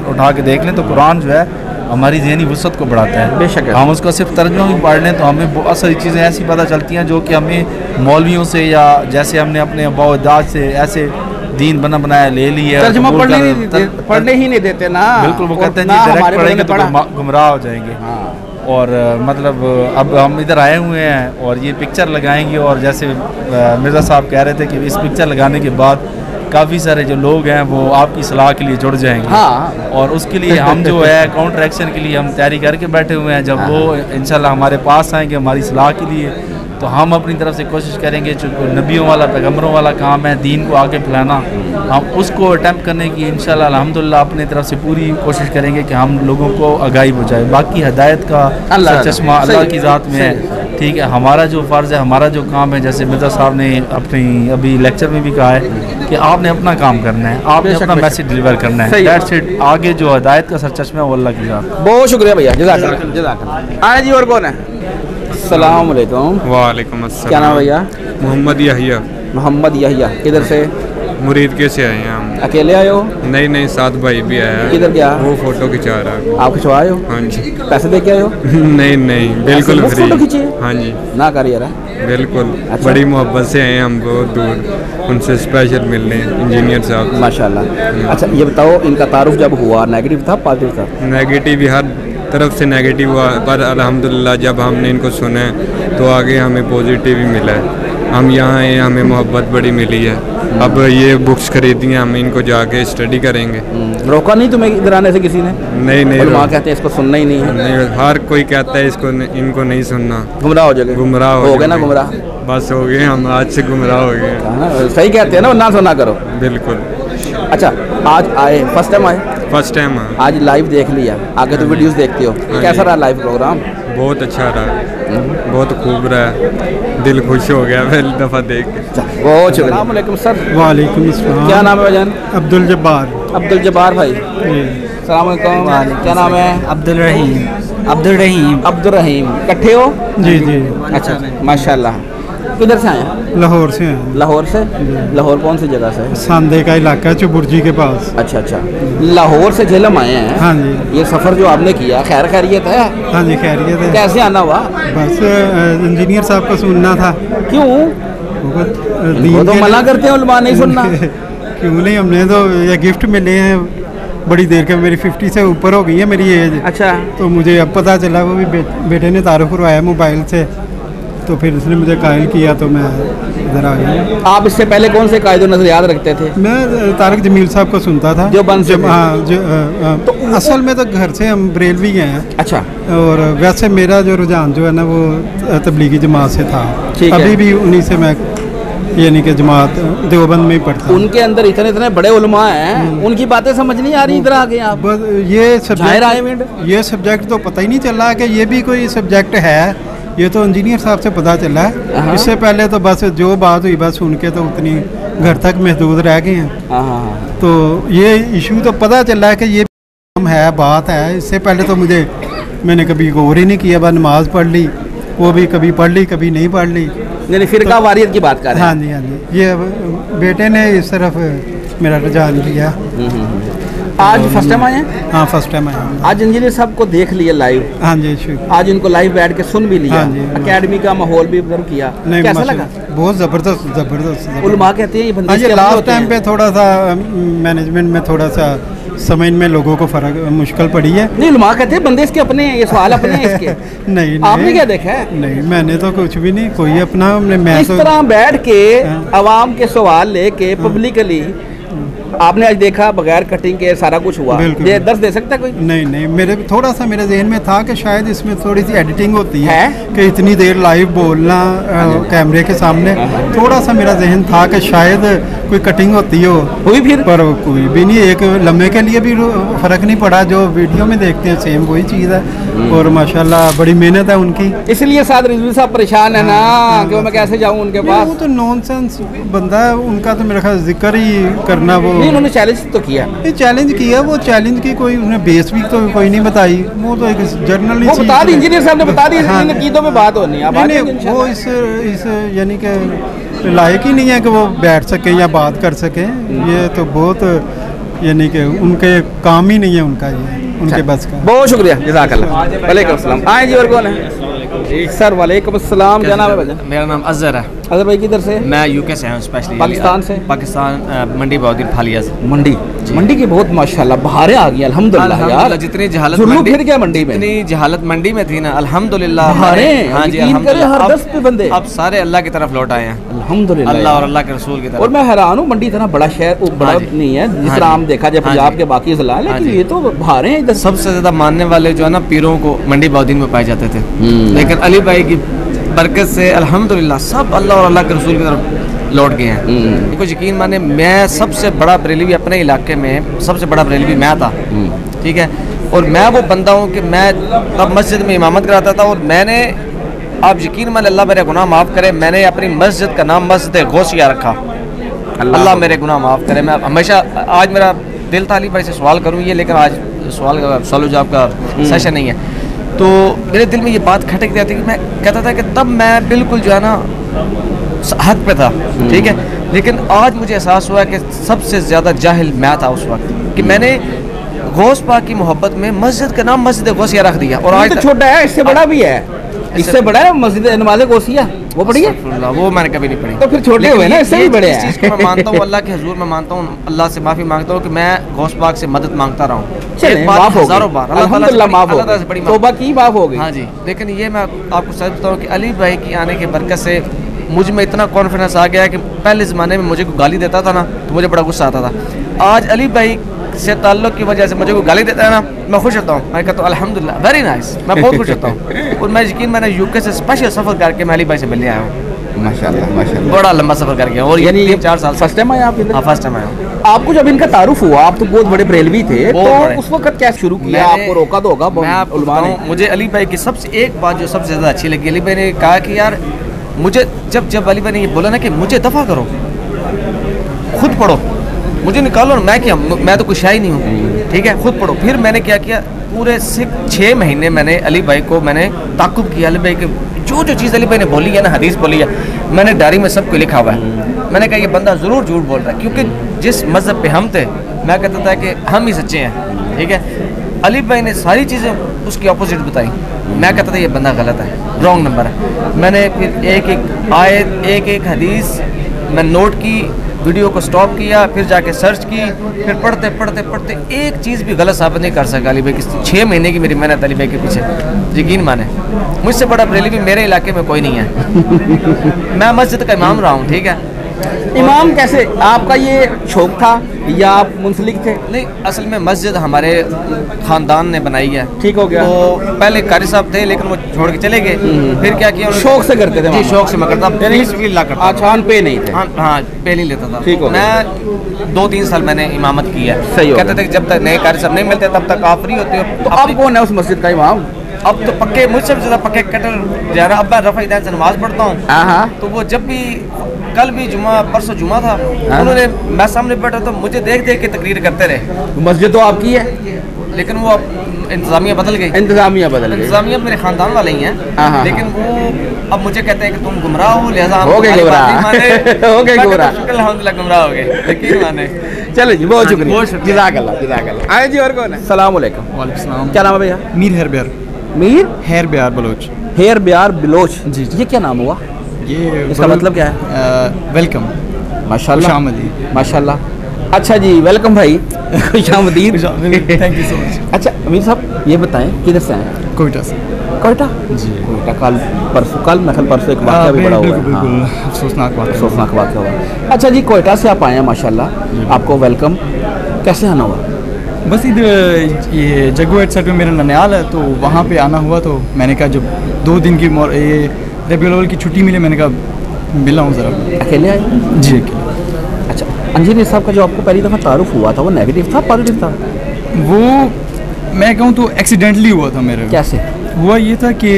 उठा के देख लें, तो कुरान जो है हमारी ज़हनी वुसअत को बढ़ाता है। बेशक हम उसका सिर्फ तर्जुमा भी पढ़ लें तो हमें बहुत सारी चीज़ें ऐसी पता चलती हैं जो कि हमें मौलवियों से या जैसे हमने अपने अब्बा से ऐसे दीन बनाया ले लिया, तर्जुमा पढ़ने ही नहीं देते ना। बिल्कुल, वो कहते हैं जी डायरेक्ट पढ़ेंगे तो गुमराह हो जाएंगे। और मतलब अब हम इधर आए हुए हैं और ये पिक्चर लगाएंगे, और जैसे मिर्ज़ा साहब कह रहे थे कि इस पिक्चर लगाने के बाद काफ़ी सारे जो लोग हैं वो आपकी सलाह के लिए जुड़ जाएंगे। और उसके लिए हम जो है काउंटर एक्शन के लिए हम तैयारी करके बैठे हुए हैं। जब वो इंशाल्लाह हमारे पास आएंगे हमारी सलाह के लिए, तो हम अपनी तरफ से कोशिश करेंगे, जो नबियों वाला पैगम्बरों वाला काम है दीन को आगे फैलाना, हम उसको अटैम्प्ट करने की इंशाल्लाह अल्हम्दुलिल्लाह अपनी तरफ से पूरी कोशिश करेंगे कि हम लोगों को आगाही पहुँचाए। बाकी हिदायत का चश्मा अल्लाह की ज़ात में है, ठीक है। हमारा जो फ़र्ज़ है, हमारा जो काम है, जैसे मिर्ज़ा साहब ने अपनी अभी लेक्चर में भी कहा है कि आपने अपना काम करना है, आपने अपना मैसेज डिलीवर करना है, दैट्स इट। आगे जो हिदायत का सर चश्मा है वो अल्लाह की ज़ात। बहुत शुक्रिया भैया, जज़ाकल्लाह। आए जी, और कौन है? अस्सलाम वालेकुम। वालेकुम अस्सलाम। क्या नाम है भैया? मोहम्मद याहिया। मोहम्मद याहिया, किधर से? मुरीद कैसे आए हैं हम? अकेले आए हो? नहीं, साथ भाई भी आया है। किधर गया? वो फोटो खिंचा रहा है। आप खिंचवाए हो? हाँ जी। पैसे दे के आए हो? नहीं, बिल्कुल फ्री। फोटो खींचे? हाँ जी। ना कर यार। बिल्कुल। अच्छा। बड़ी मोहब्बत से आए हम बहुत दूर, उनसे स्पेशल मिलने, इंजीनियर साहब। माशाल्लाह। अच्छा ये बताओ, इनका तारुफ जब हुआ नेगेटिव था पॉजिटिव था? नेगेटिव, हर तरफ से नेगेटिव हुआ, पर अल्हम्दुलिल्लाह जब हमने इनको सुना तो आगे हमें पॉजिटिव ही मिला है। हम यहाँ आए, हमें मोहब्बत बड़ी मिली है। अब ये बुक्स खरीदी हैं, हम इनको जाके स्टडी करेंगे। रोका नहीं तुम्हें इधर आने से किसी ने? नहीं, वहाँ कहते हैं इसको सुनना ही नहीं है। नहीं, हर कोई कहता है इसको इनको नहीं सुनना, गुमराह हो जाएंगे। गुमराह हो गए ना, गुमराह बस हो गए, हम आज से गुमराह हो गए। सही कहते हैं ना, ना सुना करो। बिल्कुल। अच्छा, आज आए, फर्स्ट टाइम आए? फर्स्ट टाइम आज लाइव देख लिया, आगे तो वीडियोस देखते हो, कैसा रहा लाइव प्रोग्राम? बहुत अच्छा रहा, बहुत खूब रहा, दिल खुश हो गया पहली दफ़ा देख के। बहुत शुक्रिया। अस्सलाम वालेकुम सर। वालेकुम अस्सलाम। क्या नाम है भाईजान? अब्दुल जब्बार। अब्दुल जब्बार भाई, अस्सलाम वालेकुम। क्या नाम है? अब्दुल रहीम। अब्दुल रहीम। अब्दुल रहीम, इकट्ठे हो? जी। अच्छा, माशाल्लाह। किधर से आए? लाहौर से हैं। लाहौर से? लाहौर कौन सी जगह से? सांदे का इलाका, चुबुर्जी के पास। अच्छा, लाहौर से झेलम आए हैं? हाँ जी। ये सफ़र जो आपने किया खैरियत है? हाँ जी, खैरियत है। कैसे आना हुआ? बस इंजीनियर साहब को सुनना था। क्यों? वो तो मना करते हैं उलमा, नहीं सुनना। क्यों नहीं, हमने तो ये गिफ्ट मिले हैं बड़ी देर के, मेरी 50 से ऊपर हो गई है मेरी एज। अच्छा। तो मुझे अब पता चला, वो भी बेटे ने तारुफ करवाया मोबाइल से, तो फिर उसने मुझे कायल किया तो मैं इधर आ गया। आप इससे पहले कौन से कायदे नजर याद रखते थे? मैं तारिक जमील साहब को सुनता था। जो बन से? हाँ, तो असल में तो घर से हम बरेलवी गए हैं। अच्छा। और वैसे मेरा जो रुझान जो है ना वो तबलीगी जमात से था। अभी भी उन्हीं से मैं, यानी कि जमात देवबंद में ही पढ़ता। उनके अंदर इतने बड़े उलमा हैं, उनकी बातें समझ नहीं आ रही, इधर आ गए आप। ये सब्जेक्ट तो पता ही नहीं चल रहा कि ये भी कोई सब्जेक्ट है, ये तो इंजीनियर साहब से पता चला है, इससे पहले तो बस जो बात हुई बस सुन के तो उतनी घर तक महदूद रह गए हैं। तो ये इशू तो पता चला है कि ये है, बात है। इससे पहले तो मैंने कभी गौर ही नहीं किया, बस नमाज पढ़ ली, वो भी कभी पढ़ ली कभी नहीं पढ़ ली। यानी फिरका वारियत की बात कर रहे हैं। हाँ जी हाँ जी, ये बेटे ने इस तरफ मेरा रुझान किया। आज फर्स्ट टाइम आए हैं? हाँ फर्स्ट टाइम आए हैं। आज इंजीनियर साहब को देख लिया लाइव? हाँ जी शुक्र। आज इनको लाइव बैठ के सुन भी लिया? हाँ जी। एकेडमी का माहौल भी ऑब्जर्व किया? नहीं, कैसा लगा? बहुत ज़बरदस्त। उलमा कहते हैं ये बंदिश के लास्ट टाइम पे थोड़ा सा मैनेजमेंट में थोड़ा सा समझ में लोगों को फर्क मुश्किल पड़ी है। नहीं, उलमा कहते हैं बंदिश के अपने, ये सवाल अपने हैं इसके। नहीं, आपने क्या देखा है? नहीं, मैंने तो कुछ भी नहीं, कोई अपना मैं इस तरह बैठ के अवाम के सवाल लेके पब्लिकली आपने आज देखा बगैर कटिंग के सारा कुछ हुआ, दर्द दे सकता है कोई? नहीं, मेरे थोड़ा सा मेरे जहन में था कि शायद इसमें थोड़ी सी एडिटिंग होती है कि इतनी देर लाइव बोलना कैमरे के सामने, थोड़ा सा मेरा जहन था कि शायद कोई कटिंग होती हो, हुई फिर पर कोई भी नहीं। एक लम्हे के लिए भी फर्क नहीं पड़ा, जो वीडियो में देखते हैं सेम वही चीज़ है। और माशाल्लाह बड़ी मेहनत है उनकी, इसलिए साद रिजवी साहब परेशान है ना कि मैं कैसे जाऊँ उनके पास। वो तो नॉनसेंस बंदा है, उनका तो मेरा ख्याल जिक्र ही करना वो नहीं, उन्होंने चैलेंज तो किया। चैलेंज किया, वो चैलेंज की कोई उन्हें बेस भी तो कोई नहीं बताई, वो तो एक जर्नलिस्ट वो बता दी, इंजीनियर साहब ने बता दी। नकीदों पे बात होनी है। नहीं, वो इस यानी कि लायक ही नहीं है कि वो बैठ सके या बात कर सके। ये तो बहुत यानी कि उनके काम ही नहीं है उनका, ये उनके बस का। बहुत शुक्रिया, जज़ाकल्लाह। वालेकुम अस्सलाम। आए जी, और कौन है सर? वालेकुम अस्सलाम। क्या नाम है भाई? मेरा नाम अजहर है। अजहर भाई किधर से? मैं यूके से हूँ, स्पेशली पाकिस्तान से। पाकिस्तान मंडी बहादुर फालिया से। मंडी की बहुत माशाल्लाह बहारें आ गई अल्हम्दुलिल्लाह यार। जितनी जहालत मंडी फिर क्या मंडी में, जितनी जहालत मंडी में थी ना, अल्हम्दुलिल्लाह। हाँ जी अल्हम्दुलिल्लाह, हर 10 पे बंदे अब सारे अल्लाह की तरफ लौट आए हैं अल्हम्दुलिल्लाह, अल्लाह और अल्लाह के रसूल की तरफ। और मैं हैरान हूँ, मंडी इतना बड़ा शहर बड़ा नहीं है जिस तरह हम देखा जाए पंजाब के बाकी जिला है, लेकिन ये तो बहारें इधर। सबसे ज्यादा मानने वाले जो है ना पीरों को मंडी बहादुर में पाए जाते थे, लेकिन अली भाई की बरकत से अल्हम्दुलिल्लाह सब अल्लाह और अल्लाह के रसूल की तरफ लौट गए हैं। कुछ यकीन माने, मैं सबसे बड़ा बरेलवी अपने इलाके में, सबसे बड़ा बरेलवी मैं था, ठीक है। और मैं वो बंदा हूँ कि मैं तब मस्जिद में इमामत कराता था, और मैंने, आप यकीन माने अल्लाह मेरे गुनाह माफ़ करे, मैंने अपनी मस्जिद का नाम मस्जिद गौसिया रखा। अल्लाह मेरे गुनाह माफ़ करे। मैं हमेशा, आज मेरा दिल था अली भाई से सवाल करूँ ये, लेकिन आज सवाल जवाब का सेशन नहीं है, तो मेरे दिल में ये बात खटक जाती कि मैं कहता था कि तब मैं बिल्कुल जो है ना हक पे था, ठीक है। लेकिन आज मुझे एहसास हुआ कि सबसे ज़्यादा जाहिल मैं था उस वक्त, कि मैंने गौस पाक की मोहब्बत में मस्जिद का नाम मस्जिद गौसिया रख दिया। और आज तो छोटा है, इससे बड़ा भी है, इससे बड़ा है मस्जिद नमाज़ गौसिया, वो पढ़ी है? वो मैंने कभी नहीं पढ़ी। तो फिर छोटे हुए ना, इससे भी बड़े हैं। इस चीज़ को मैं मानता हूँ, अल्लाह के हुजूर में मानता हूँ, अल्लाह से माफ़ी मांगता हूँ कि मैं गौस पाक से मदद मांगता रहा हूँ। माफ हो हज़ारों बार अल्हम्दुलिल्लाह माफ हो गई, तौबा की माफ हो गई। हाँ जी, लेकिन ये मैं आपको सच बताऊँ कि अली भाई की आने की बरकत से मुझ में इतना कॉन्फिडेंस आ गया कि पहले ज़माने में मुझे कोई गाली देता था ना तो मुझे बड़ा गुस्सा आता था। आज अली भाई से ताल्लुक़ की वजह से मुझे कोई गाली देता है ना, मैं खुश होता हूँ, मैं कहता हूँ अल्हम्दुलिल्लाह वेरी नाइस, मैं बहुत खुश होता हूँ। और मैं यकीन, मैंने यूके से स्पेशल सफ़र करके मैं अली भाई से मिलने आया हूँ। माशाल्लाह माशाल्लाह, बड़ा लंबा सफ़र करके, और यानी 3-4 साल फर्स्ट टाइम आए आप इधर? हाँ फर्स्ट टाइम आया। आपको जब इनका तारुफ हुआ, आप तो बहुत बड़े बरेलवी थे, तो उस वक्त क्या शुरू किया? आपको रोका तो होगा? मैं आपको बताऊं, मुझे अली भाई की सबसे एक बात जो सबसे ज़्यादा अच्छी लगी, अली भाई ने कहा कि यार मुझे जब अली भाई ने ये बोला ना कि मुझे दफ़ा करो, खुद पढ़ो, मुझे निकालो, मैं क्या, मैं तो कुछ ही नहीं हूँ, ठीक है, खुद पढ़ो। फिर मैंने क्या किया, पूरे 6 महीने मैंने अली भाई को मैंने ताक़ुब किया। अली भाई के जो चीज़ अली भाई ने बोली है ना, हदीस बोली है, मैंने डायरी में सब कुछ लिखा हुआ है। मैंने कहा ये बंदा ज़रूर झूठ बोल रहा है, क्योंकि जिस मज़हब पे हम थे, मैं कहता था कि हम ही सच्चे हैं, ठीक है। अली भाई ने सारी चीज़ें उसकी अपोजिट बताई, मैं कहता था ये बंदा गलत है, रॉन्ग नंबर है। मैंने फिर एक आयत, एक हदीस मैं नोट की, वीडियो को स्टॉप किया, फिर जाके सर्च की, फिर पढ़ते पढ़ते पढ़ते एक चीज़ भी गलत साबित नहीं कर सका अली भाई की। 6 महीने की मेरी मेहनत अली भाई के पीछे, यकीन माने, मुझसे बड़ा बरेलवी मेरे इलाके में कोई नहीं है। मैं मस्जिद का इमाम रहा हूँ, ठीक है। इमाम कैसे, आपका ये शौक था या आप मुंसलिक थे? नहीं, असल में मस्जिद हमारे ख़ानदान ने बनाई है। ठीक हो गया। तो पहले कारी साहब थे, लेकिन वो छोड़ के चले गए। फिर क्या किया, शौक से करते थे? जी शौक से मैं करता, अच्छा, पे नहीं थे? हाँ, पे नहीं लेता था। ठीक हो गया। मैं 2-3 साल मैंने इमामत की है। सही हो कहते थे जब तक नए कारी साहब नहीं मिलते तब तक आप फ्री होते हो। तो अब कौन है उस मस्जिद का इमाम? अब तो पक्के मुझसे भी ज़्यादा पक्के कटर जा रहा। अब मैं रफ़ा ईदैन से नमाज़ पढ़ता हूँ, तो वो जब भी कल भी जुमा परसों जुमा था, उन्होंने मैं सामने बैठा तो मुझे देख देख के तकरीर करते रहे। मस्जिद तो आपकी है, लेकिन वो इंतज़ामिया बदल गई। इंतज़ामिया मेरे ख़ानदान वाले ही हैं, लेकिन वो अब मुझे कहते हैं कि तुम गुमराह हो, लिहाजा हो गए गुमराह अल्हम्दुलिल्लाह गुमराह हो गए, लेकिन माने। चलो जी, बहुत शुक्रिया, जज़ाकल्लाह। आए जी, और कौन है? सलाम अलैकुम। वालेकुम सलाम। क्या नाम है भैया? मीर हेर ब्यार। मीर हेर ब्यार बलोच। हेर ब्यार बलोच जी। ये क्या नाम हुआ? ये इसका मतलब क्या है? वेलकम, माशाल्लाह माशाल्लाह। अच्छा जी, वेलकम भाई, खुशामदीद। Thank you so much. अच्छा अमीर साहब, ये बताएं किधर से आए? कोयटा से। कोयटा जी। कोयटा कल परसों एक वाक़या भी बड़ा हुआ है। बिल्कुल अफसोसनाक वाक़या हुआ। अच्छा जी, कोयटा से आप आए हैं माशाल्लाह, आपको वेलकम। कैसे आना हुआ? बस इधर ये जग्गू एट साइड में मेरा ननियाल है, तो वहाँ पे आना हुआ। तो मैंने कहा जब 2 दिन की ये रबीउल अव्वल की छुट्टी मिले, मैंने कहा मिला हूँ ज़रा। अकेले आए? जी अकेले। अच्छा, इंजीनियर साहब का जो आपको पहली दफ़ा तारुफ हुआ था वो नेगेटिव था पॉजिटिव था? वो मैं कहूँ तो एक्सीडेंटली हुआ था मेरे। कैसे हुआ? ये था कि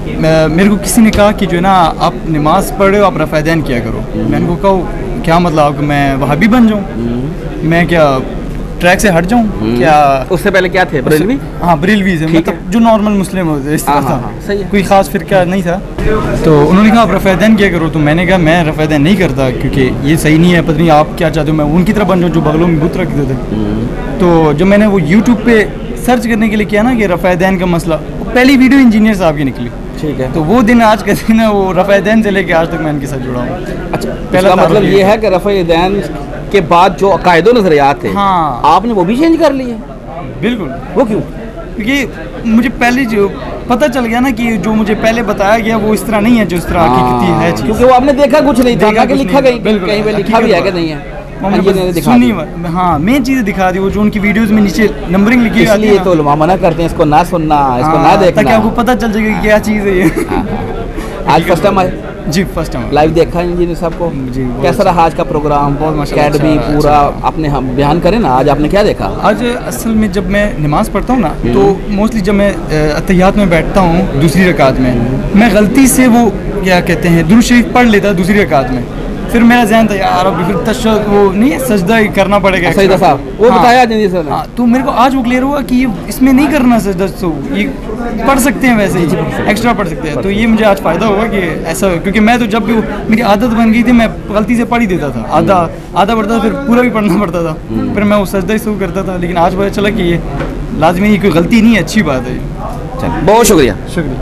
मेरे को किसी ने कहा कि जो है ना आप नमाज़ पढ़ रहे हो, आप रफ़ायदैन किया करो। मैंने को कहा क्या मतलब, मैं वहाबी बन जाऊँ? मैं क्या ट्रैक से हट जाऊँ क्या? उससे पहले क्या थे? बरेलवी? हाँ बरेलवी से, मतलब जो नॉर्मल मुस्लिम होते इस तरह था। सही है। कोई ख़ास फ़िरका नहीं था। तो उन्होंने कहा आप रफ़ायदैन किया करो, तो मैंने कहा मैं रफ़ायदैन नहीं करता, क्योंकि ये सही नहीं है। पता नहीं आप क्या चाहते हो, मैं उनकी तरह बन जाऊँ जो बगलों में बुत रखते थे। तो जब मैंने वो यूट्यूब पे सर्च करने के लिए किया ना कि रफ़ायदैन का मसला, पहली वीडियो इंजीनियर साहब की निकली। ठीक है। तो वो दिन आज के दिन है, वो रफ़ायदैन से लेके आज तक मैं इनके साथ जुड़ा हूँ। अच्छा, पहला मतलब ये है कि रफ़ायदैन के बाद जो अकायदो नजरियात थे, हाँ, आपने वो भी चेंज कर लिए? बिल्कुल। वो क्यों? क्योंकि मुझे पहले जो पता चल गया ना कि जो मुझे पहले बताया गया वो इस तरह नहीं है जो इस तरह हकीकती है चीज़। क्योंकि वो आपने देखा कुछ नहीं था कि लिखा कहीं पे लिखा भी है कि नहीं है। सुनी, हाँ मेन चीज़ें दिखा दी, वो जो उनकी वीडियोस में नीचे नंबरिंग लिखी है। इसलिए तो उलमा मना करते हैं इसको ना सुनना, इसको ना देखना, ताकि आपको पता चल जाएगा क्या चीज़ है ये। आज फर्स्ट टाइम आए? जी फर्स्ट टाइम लाइव देखा इंजीनियर साहब को? जी। कैसा रहा आज का प्रोग्राम? अकेडमी पूरा आपने हम बयान करें ना, आज आपने क्या देखा? आज असल में जब मैं नमाज़ पढ़ता हूँ ना, तो मोस्टली जब मैं अत्तहियात में बैठता हूँ दूसरी रकात में, मैं गलती से वो क्या कहते हैं दुरूद शरीफ पढ़ लेता दूसरी रकात में। फिर मेरा ज़हन था यार अब फिर तशहद वो नहीं है, सजदा ही करना पड़ेगा। सही दफ़ा वो बताया इंजीनियर सर ने। हाँ, तो मेरे को आज वो क्लियर हुआ कि ये इसमें नहीं करना सजदा, तो ये पढ़ सकते हैं वैसे ही, एक्स्ट्रा पढ़ सकते हैं। तो ये मुझे आज फ़ायदा हुआ कि ऐसा, क्योंकि मैं तो जब भी मेरी आदत बन गई थी, मैं गलती से पढ़ ही देता था, आधा पढ़ता था, फिर पूरा भी पढ़ना पड़ता था, फिर मैं वो सजदा ही शुरू करता था। लेकिन आज पता चला कि ये लाजमी कोई गलती नहीं है, अच्छी बात है। बहुत शुक्रिया।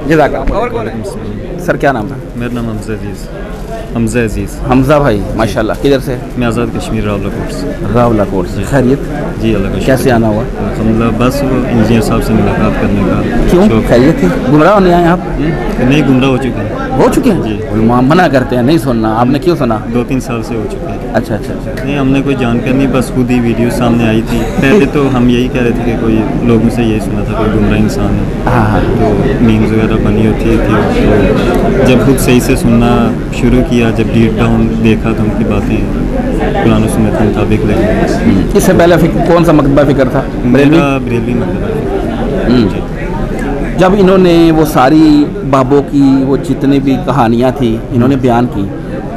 जज़ाकल्लाह। और कौन है सर? क्या नाम है? मेरा नाम हमज़ा अजीज़। हमज़ा भाई माशाल्लाह, किधर से? मैं आज़ाद कश्मीर रावलाकोट से। रावलाकोट से। खैरियत? जी अल्लाह का। कैसे आना हुआ? मतलब बस वो इंजीनियर साहब से मुलाकात करने का। क्यों? खैरियत थी? गुमराह होने आए आप? नहीं, गुमराह हो चुके हैं। हो चुके हैं जी। मना करते हैं नहीं सुनना, आपने क्यों सुना? 2-3 साल से हो चुके हैं। अच्छा अच्छा अच्छा। नहीं, हमने कोई जानकारी नहीं, बस खुद ही वीडियो सामने आई थी। पहले तो हम यही कह रहे थे कि कोई लोगों से यही सुना था कोई गुमराह इंसान है। हाँ। तो मीम्स वगैरह बनी होती थी। तो जब खुद सही से सुनना शुरू किया, जब डीप डाउन देखा तो उनकी बातें कुरान सुन्नत के मुताबिक लगी। इससे पहले कौन सा मकतबा फिक्र था? बरेलवी मकतबा। जब इन्होंने वो सारी बाबों की वो जितनी भी कहानियाँ थी इन्होंने बयान की,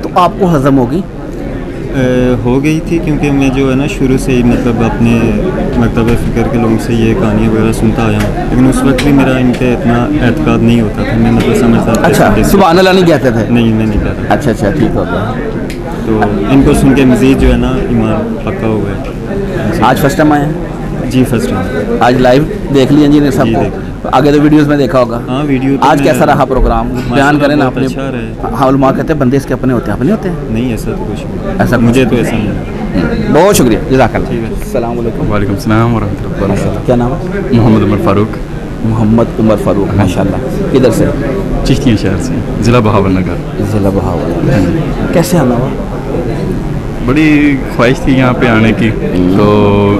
तो आपको हज़म होगी? हो गई थी, क्योंकि मैं जो है ना शुरू से ही मतलब अपने मकतब फ़िक्र के लोगों से ये कहानियाँ वगैरह सुनता आया हूँ, लेकिन उस वक्त भी मेरा इनके इतना एतकाद नहीं होता था। मैं मतलब समझता था। अच्छा, सुभान अल्लाह नहीं कहते थे? नहीं, मैं नहीं कहता। अच्छा अच्छा, ठीक हो गया। तो इनको सुन के मज़ीद जो है ना ईमान पक्का हो गया। आज फर्स्ट टाइम आए हैं? जी फर्स्ट टाइम। आज लाइव देख लिया इंजीनियर साहब को? आगे तो वीडियोस में देखा होगा। हाँ वीडियो तो आज कैसा रहा प्रोग्राम? बयान करें ना अपने। अच्छा हाँ, उलमा कहते हैं बंदे इसके अपने होते हैं, अपने होते हैं? नहीं, ऐसा तो कुछ नहीं। ऐसा मुझे तो ऐसा नहीं। बहुत शुक्रिया, जज़ाकल्लाह। ठीक है। अस्सलाम वालेकुम। वालेकुम सलाम व रहमतुल्लाह। क्या नाम है? मोहम्मद उमर फ़ारूक। मोहम्मद उमर फ़ारूक माशाल्लाह। किधर से? चिश्तिया शहर से, ज़िला बहावल नगर। ज़िला बहावल। कैसे आना हुआ? बड़ी ख्वाहिश थी यहाँ पे आने की, तो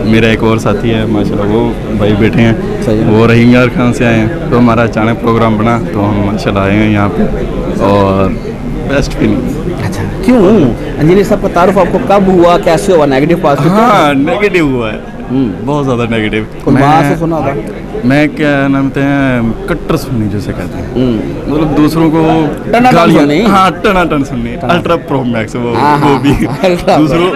मेरा एक और साथी है माशाल्लाह, वो भाई बैठे हैं, वो रहीमयार खान से आए हैं, तो हमारा अचानक प्रोग्राम बना तो हम माशाल्लाह आए हैं यहाँ पे, और बेस्ट फीलिंग। अच्छा, क्यों? इंजीनियर साहब का तारुफ आपको कब हुआ, कैसे हुआ? Negative positive? हाँ नेगेटिव हुआ है। बहुत ज़्यादा नेगेटिव। वहाँ से सुना था मैं क्या नाम कहते हैं, कट्टर सुन्नी जिसे कहते हैं, मतलब दूसरों को टनाटन सुन्नी। हाँ टनाटन सुन्नी, अल्ट्रा प्रो मैक्स वो भी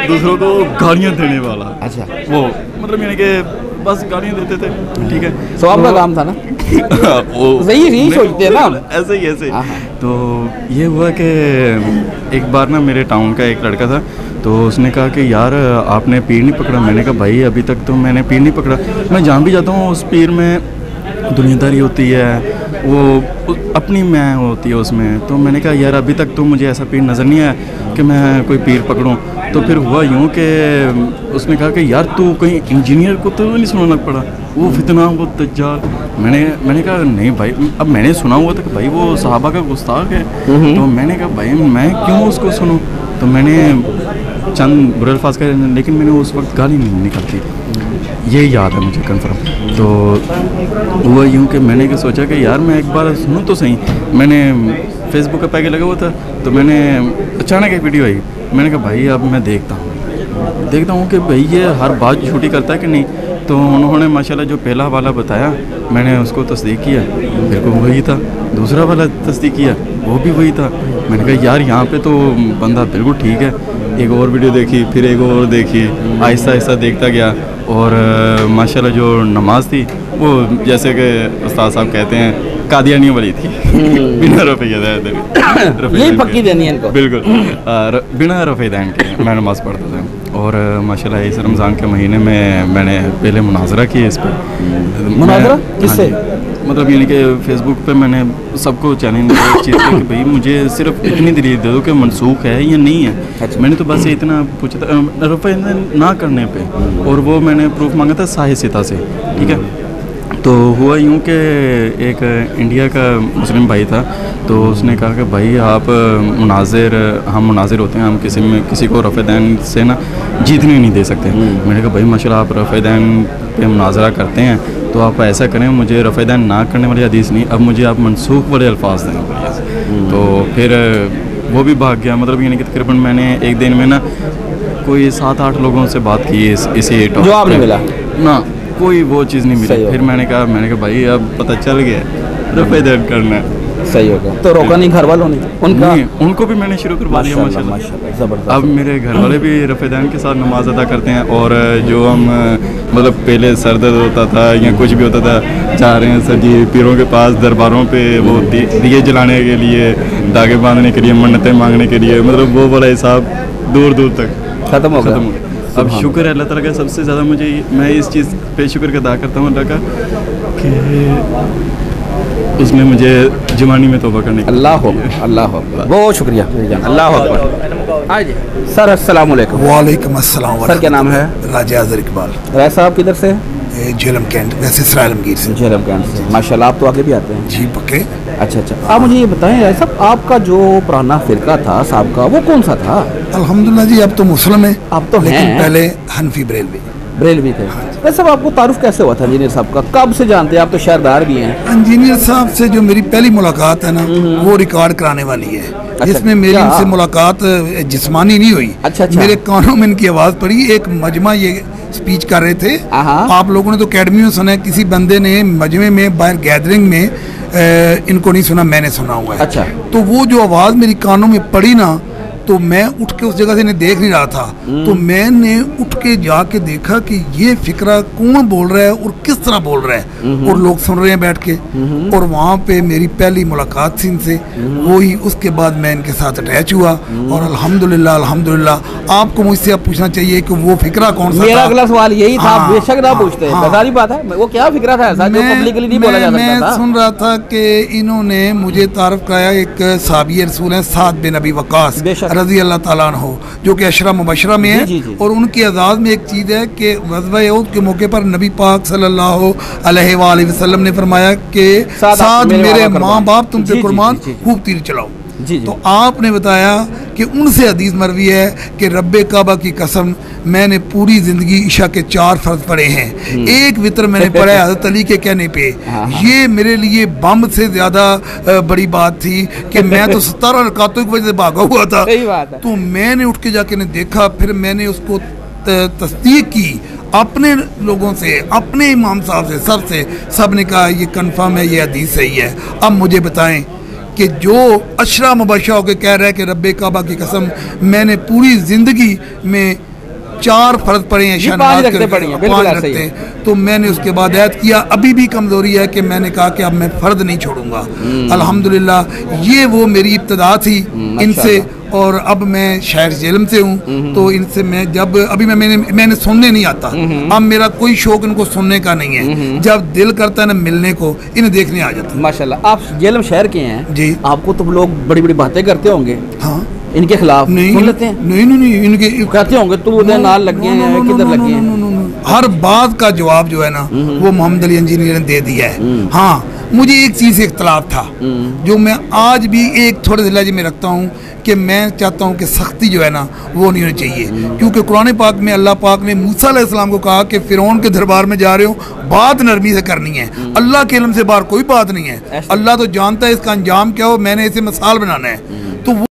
दूसरों को गालियाँ देने वाला। अच्छा वो मतलब यानी कि बस गालियाँ देते थे, ठीक है, स्वाब का काम था ना। सही नहीं सोचते ना ऐसे ही। तो ये हुआ कि एक बार ना मेरे टाउन का एक लड़का था, तो उसने कहा कि यार आपने पीर नहीं पकड़ा। मैंने कहा भाई अभी तक तो मैंने पीर नहीं पकड़ा, मैं जहाँ भी जाता हूँ उस पीर में दुनियादारी होती है, वो अपनी मैं होती है उसमें। तो मैंने कहा यार अभी तक तो मुझे ऐसा पीर नज़र नहीं आया कि मैं कोई पीर पकड़ूं। तो फिर हुआ यूँ कि उसने कहा कि यार तू कहीं इंजीनियर को तो नहीं सुनाना पड़ा, वो फितना वो दज्जाल। मैंने कहा नहीं भाई, अब मैंने सुना हुआ था कि भाई वो सहाबा का गुस्ताख है। तो मैंने कहा भाई मैं क्यों उसको सुनूं। तो मैंने चंद बुरे अल्फाज कहे, लेकिन मैंने उस वक्त गाली नहीं निकलती, ये याद है मुझे कंफर्म। तो हुआ यूँ कि मैंने क्या सोचा कि यार मैं एक बार सुनूं तो सही। मैंने फेसबुक का पैकेज लगा हुआ था, तो मैंने अचानक एक वीडियो आई। मैंने कहा भाई अब मैं देखता हूँ कि भाई ये हर बात झूठी करता है कि नहीं। तो उन्होंने माशाल्लाह जो पहला वाला बताया मैंने उसको तस्दीक किया, मेरे को वही था। दूसरा वाला तस्दीक किया, वो भी वही था। मैंने कहा यार यहाँ पे तो बंदा बिल्कुल ठीक है। एक और वीडियो देखी, फिर एक और देखी, आहिस्ता आहिस्ता देखता गया। और माशाल्लाह जो नमाज थी वो जैसे कि उस्ताद साहब कहते हैं कादियानी वाली थी। बिना रुपये यही पक्की देनी है इनको, बिल्कुल बिना रुपये दैन के मैं नमाज़ पढ़ता था। और माशाल्लाह इस रमज़ान के महीने में मैंने पहले मुनाजरा किया इस पर। मुनाजरा किससे? मतलब यानी कि फेसबुक पे मैंने सबको चैलेंज दिया इस चीज़ पे कि भाई मुझे सिर्फ इतनी दलील दे दो कि मनसूख है या नहीं है। अच्छा। मैंने तो बस इतना पूछा था रुपये ना करने पे, और वो मैंने प्रूफ मांगा था साहिब सीता से, ठीक है। तो हुआ यूँ कि एक इंडिया का मुस्लिम भाई था, तो उसने कहा कि भाई आप हम मुनाजिर होते हैं, हम किसी को रफ़े दैन से ना जीतने नहीं दे सकते। मैंने कहा भाई माशाल्लाह आप रफ़े दैन पे मुनाजरा करते हैं, तो आप ऐसा करें मुझे रफ़े दैन ना करने वाली हदीस नहीं, अब मुझे आप मनसूख वाले अल्फाज दें। तो फिर वो भी भाग गया। मतलब यानी कि तकरीबन मैंने एक दिन में ना कोई 7-8 लोगों से बात की इसी टॉपिक। जवाब नहीं मिला ना, कोई वो चीज़ नहीं मिली। फिर मैंने कहा भाई अब पता चल गया रफ़े दैन करना है। सही होगा। तो रोका नहीं घर वालों ने उनको भी मैंने शुरू करवा दिया माशाल्लाह। अब मेरे घर वाले भी रफ़े दैन के साथ नमाज अदा करते हैं। और जो हम मतलब पहले सर दर्द होता था या कुछ भी होता था, जा रहे हैं सर जी पीरों के पास, दरबारों पे वो दिए जलाने के लिए, धागे बांधने के लिए, मन्नतें मांगने के लिए, मतलब वो वाला हिसाब दूर दूर तक ख़त्म हो गया। अब शुक्र है अल्लाह ताला का, सबसे ज़्यादा मैं इस चीज़ पे शुक्र अदा करता हूँ अल्लाह का कि उसने मुझे जवानी में तौबा करने की। अल्लाह बहुत शुक्रिया, अल्लाह अकबर। सर अस्सलाम वालेकुम। वालेकुम अस्सलाम। सर क्या नाम है? राजा अजहर इकबाल। राय साहब किधर से? झेलम कैंट, वैसे इसराइल आलमगीर से। झेलम कैंट से माशाल्लाह। आप तो आगे भी आते हैं जी पक्के। अच्छा। आप मुझे ये बताएं राय साहब, आपका जो पुराना फिरका था साहब का, वो कौन सा था? अल्हम्दुलिल्लाह जी अब तो मुस्लिम है, आप तो लेकिन हैं। पहले हनफी ब्रेलवी थे। वैसे आपको तारुफ कैसे हुआ था इंजीनियर साहब का? कब से जानते हैं आप? तो शहरदार भी हैं। इंजीनियर साहब से जो मेरी पहली मुलाकात है ना, वो रिकॉर्ड कराने वाली है। जिसमें मेरी उनसे मुलाकात जिस्मानी नहीं हुई। अच्छा। मेरे कानों में इनकी आवाज़ पड़ी। एक मजमा ये स्पीच कर रहे थे, आप लोगों ने तो अकेडमी में सुना है, किसी बंदे ने मजमे में बाहर गैदरिंग में इनको नहीं सुना, मैंने सुना हुआ है। अच्छा। तो वो जो आवाज़ मेरी कानों में पड़ी ना, तो मैं उठ के उस जगह से इन्हें देख नहीं रहा था, तो मैंने उठ के जाके देखा कि ये फिक्रा कौन बोल रहा है और किस तरह बोल रहा है, और लोग सुन रहे हैं बैठ के। और वहाँ पे मेरी पहली मुलाकात थी इनसे, वही उसके बाद मैं इनके साथ अटैच हुआ। और अल्हम्दुलिल्लाह आपको मुझसे अब पूछना चाहिए कि वो फिक्रा कौन सा? मेरा अगला सवाल यही था। बेशक ना पूछते हैं, सारी बात है, वो क्या फिक्रा था ऐसा जो पब्लिकली नहीं बोला जा सकता था? मैं सुन रहा था कि इन्होंने मुझे तारुफ कराया, एक साहबी रसूल है साद बिन अबी वक्कास रज़ी अल्लाह ताला अन्हु, जो कि अशरा मुबशरा में है। और उनकी आज़ाद में एक चीज़ है कि ग़ज़वा उहद के मौके पर नबी पाक सल्लल्लाहु अलैहि वसल्लम ने फरमाया कि साद मेरे माँ बाप तुम पे कुर्बान, खूब तीर चलाओ। तो आपने बताया कि उनसे हदीस मरवी है कि रब्बे काबा की कसम मैंने पूरी ज़िंदगी ईशा के 4 फ़र्ज़ पढ़े हैं, एक वितर मैंने पढ़ा है हज़रत अली के कहने पे। ये मेरे लिए बम से ज़्यादा बड़ी बात थी कि मैं तो 17 रकातों की वजह से भागा हुआ था। तो मैंने उठ के जाके ने देखा, फिर मैंने उसको तस्दीक की। अपने लोगों से, अपने इमाम साहब से, सबसे, सब ने कहा ये कंफर्म है, ये हदीस सही है। अब मुझे बताएं कि जो अशरा मुबशरा होकर कह रहा है कि रब्बे काबा की कसम मैंने पूरी ज़िंदगी में 4 फ़र्ज पढ़े हैं, शहनाज करके 5 रखते हैं, तो मैंने उसके बाद ऐद किया। अभी भी कमज़ोरी है कि मैंने कहा कि अब मैं फ़र्द नहीं छोड़ूंगा। अल्हम्दुलिल्लाह ये वो मेरी इब्तिदा थी इनसे, और अब मैं शहर जेलम से हूँ, तो इनसे मैं जब अभी मैंने सुनने नहीं आता, अब मेरा कोई शौक इनको सुनने का नहीं है। जब दिल करता है ना मिलने को, इन्हें देखने आ जाता है। माशाल्लाह। आप जेलम शहर के हैं जी, आपको तो लोग बड़ी बड़ी बातें करते होंगे हाँ इनके खिलाफ, नहीं सुन लेते हैं? नहीं इनके कहते होंगे तो उधर नाल लगे हैं, किधर लगे हैं? हर बात का जवाब जो है ना वो मोहम्मद अली इंजीनियर ने दे दिया है। हाँ, मुझे एक चीज़ से इख्तलाफ था जो मैं आज भी एक थोड़े लहजे में रखता हूँ कि मैं चाहता हूँ कि सख्ती जो है ना वो नहीं होनी चाहिए, क्योंकि कुरान पाक में अल्लाह पाक ने मूसा अलैहिस्सलाम को कहा कि फिरौन के दरबार में जा रहे हो, बात नरमी से करनी है, अल्लाह के इल्म से बाहर कोई बात नहीं है। अल्लाह तो जानता है इसका अंजाम क्या हो, मैंने इसे मिसाल बनाना है। तो वो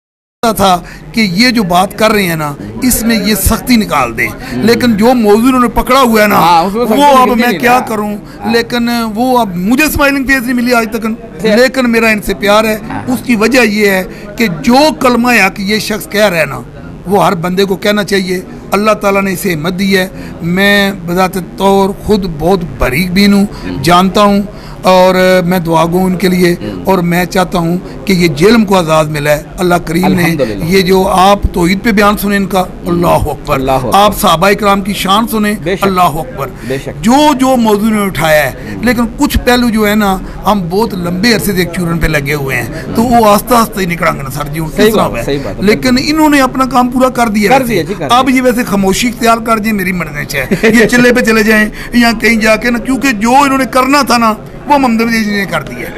था कि ये जो बात कर रहे हैं ना इसमें ये सख्ती निकाल दें, लेकिन जो मौजूद उन्होंने पकड़ा हुआ है ना वो अब मैं क्या करूं, लेकिन वो अब मुझे स्माइलिंग फेस नहीं मिली आज तक, लेकिन मेरा इनसे प्यार है। उसकी वजह ये है कि जो कलमा हक ये शख्स कह रहा है ना वो हर बंदे को कहना चाहिए। अल्लाह ताला ने इसे हिम्मत दी है। मैं बज़ाते तौर खुद बहुत बारीक बीन हूँ, जानता हूँ, और मैं दुआ गो उनके लिए, और मैं चाहता हूँ कि ये जेलम को आज़ाद मिला है। अल्लाह करीम ने ये जो आप तौहीद पे बयान सुने इनका, अल्लाह अकबर, आप सहाबा इकराम की शान सुने, अल्लाह अकबर, जो जो मौजूद ने उठाया है। लेकिन कुछ पहलू जो है ना हम बहुत लंबे अरसे से चूरन पे लगे हुए हैं, तो वो आस्ता आस्ता ही निकलेंगे ना सर जी, किस तरह है। लेकिन इन्होंने अपना काम पूरा कर दिया। अब ये वैसे खामोशी इख्तियार कर जाए मेरी मर्जी है, ये चिल्ले पे चले जाएं या कहीं जाके ना, क्योंकि जो इन्होंने करना था ना वो मोहम्मद अली जी ने कर दिया।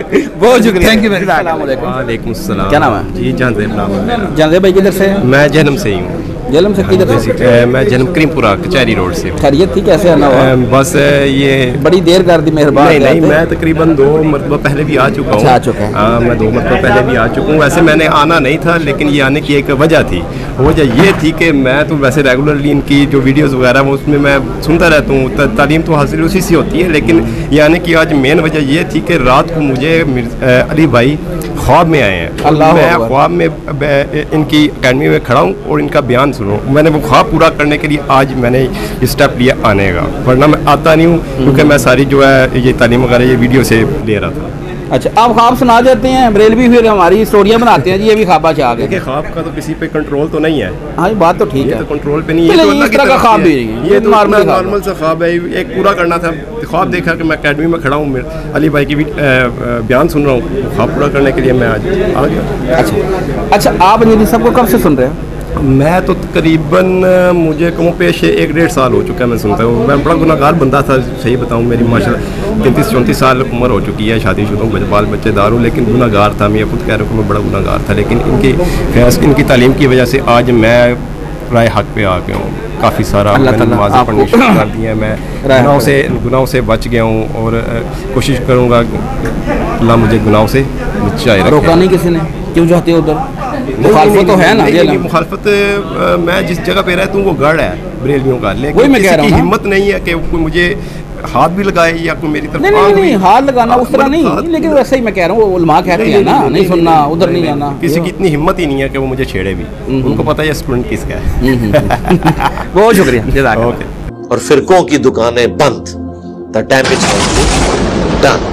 बहुत शुक्रिया, थैंक यू वेरी मच। वालेकुम सलाम। क्या नाम है? जी जानदेव नाम है मेरा। जानदेव भाई किधर से? मैं जन्म से ही हूँ। जन्म से किधर से? मैं जन्म करीमपुरा कचहरी रोड से। खैरियत थी, कैसे आना हुआ? बस ये बड़ी देर कर दी, मेहरबान। नहीं मैं तकरीबन 2 मरतबा पहले भी आ चुका हूँ। आ चुका है? हाँ, मैं 2 मरतबा पहले भी आ चुका हूँ। वैसे मैंने आना नहीं था, लेकिन ये आने की एक वजह थी। वजह ये थी कि मैं तो वैसे रेगुलरली इनकी जो वीडियोज़ वगैरह वो उसमें मैं सुनता रहता हूँ, तालीम तो हासिल उसी से होती है, लेकिन ये आने की आज मेन वजह ये थी कि रात को मुझे अली भाई ख्वाब में आए हैं। मैं ख्वाब में इनकी अकेडमी में खड़ा हूँ और इनका बयान सुनूँ। मैंने वो ख्वाब पूरा करने के लिए आज मैंने स्टेप लिया आने का, वरना मैं आता नहीं हूँ, क्योंकि मैं सारी जो है ये तालीम वगैरह ये वीडियो से ले रहा था। अच्छा, आप ख्वाब सुना देते हैं, बरेलवी फिर हमारी स्टोरियाँ बनाते हैं जी, ये भी ख्वाबा चाह गए। ख्वाब का तो किसी पे कंट्रोल तो नहीं है। हाँ, ये बात तो ठीक है, तो कंट्रोल पे नहीं है, तो इस तरह का ख्वाब भी नहीं है, ये तो नॉर्मल सा ख्वाब है। एक पूरा करना था, ख्वाब देखा कि मैं अकेडमी में खड़ा हूँ, अली भाई की बयान सुन रहा हूँ, ख्वाब पूरा करने के लिए मैं आज आ गया। अच्छा, आप इंजीनियर साहब को कब से सुन रहे हैं? मैं तो तकरीबन मुझे कम पेश 1-1.5 साल हो चुका है मैं सुनता हूँ। मैं बड़ा गुनाहगार बंदा था, सही बताऊँ, मेरी माशाल्लाह 33-34 साल उम्र हो चुकी है, शादीशुदा हूँ, बाल बच्चेदार हूँ, लेकिन गुनाहगार था। मैं खुद कह रहा हूँ मैं बड़ा गुनाहगार था, लेकिन इनकी तालीम की वजह से आज मैं राय हक पे आ गया हूँ। काफ़ी सारा मैंने नमाज़ें पढ़नी शुरू कर दी हैं, मैं गुनाहों से बच गया हूँ, और कोशिश करूँगा अल्लाह मुझे गुनाहों से बचाए। रोका नहीं किसी ने? क्यों जाते हो उधर? मुखालफत तो है ना? मुखालफत मैं जिस जगह पे रहता हूँ वो गढ़ है बरेलियों का, लेकिन किसी की हिम्मत नहीं है कि कोई मुझे हाथ भी लगाए या कोई मेरी तरफ नहीं हाथ लगाना उस तरह नहीं, लेकिन वैसे ही मैं कह रहा हूँ, उलमा कहते हैं ना नहीं सुनना, उधर नहीं जाना। किसी की इतनी हिम्मत ही नहीं है कि वो मुझे छेड़े भी, उनको पता है स्टूडेंट किसका है। बहुत शुक्रिया। और फिरकों की दुकानें बंद। The damage done.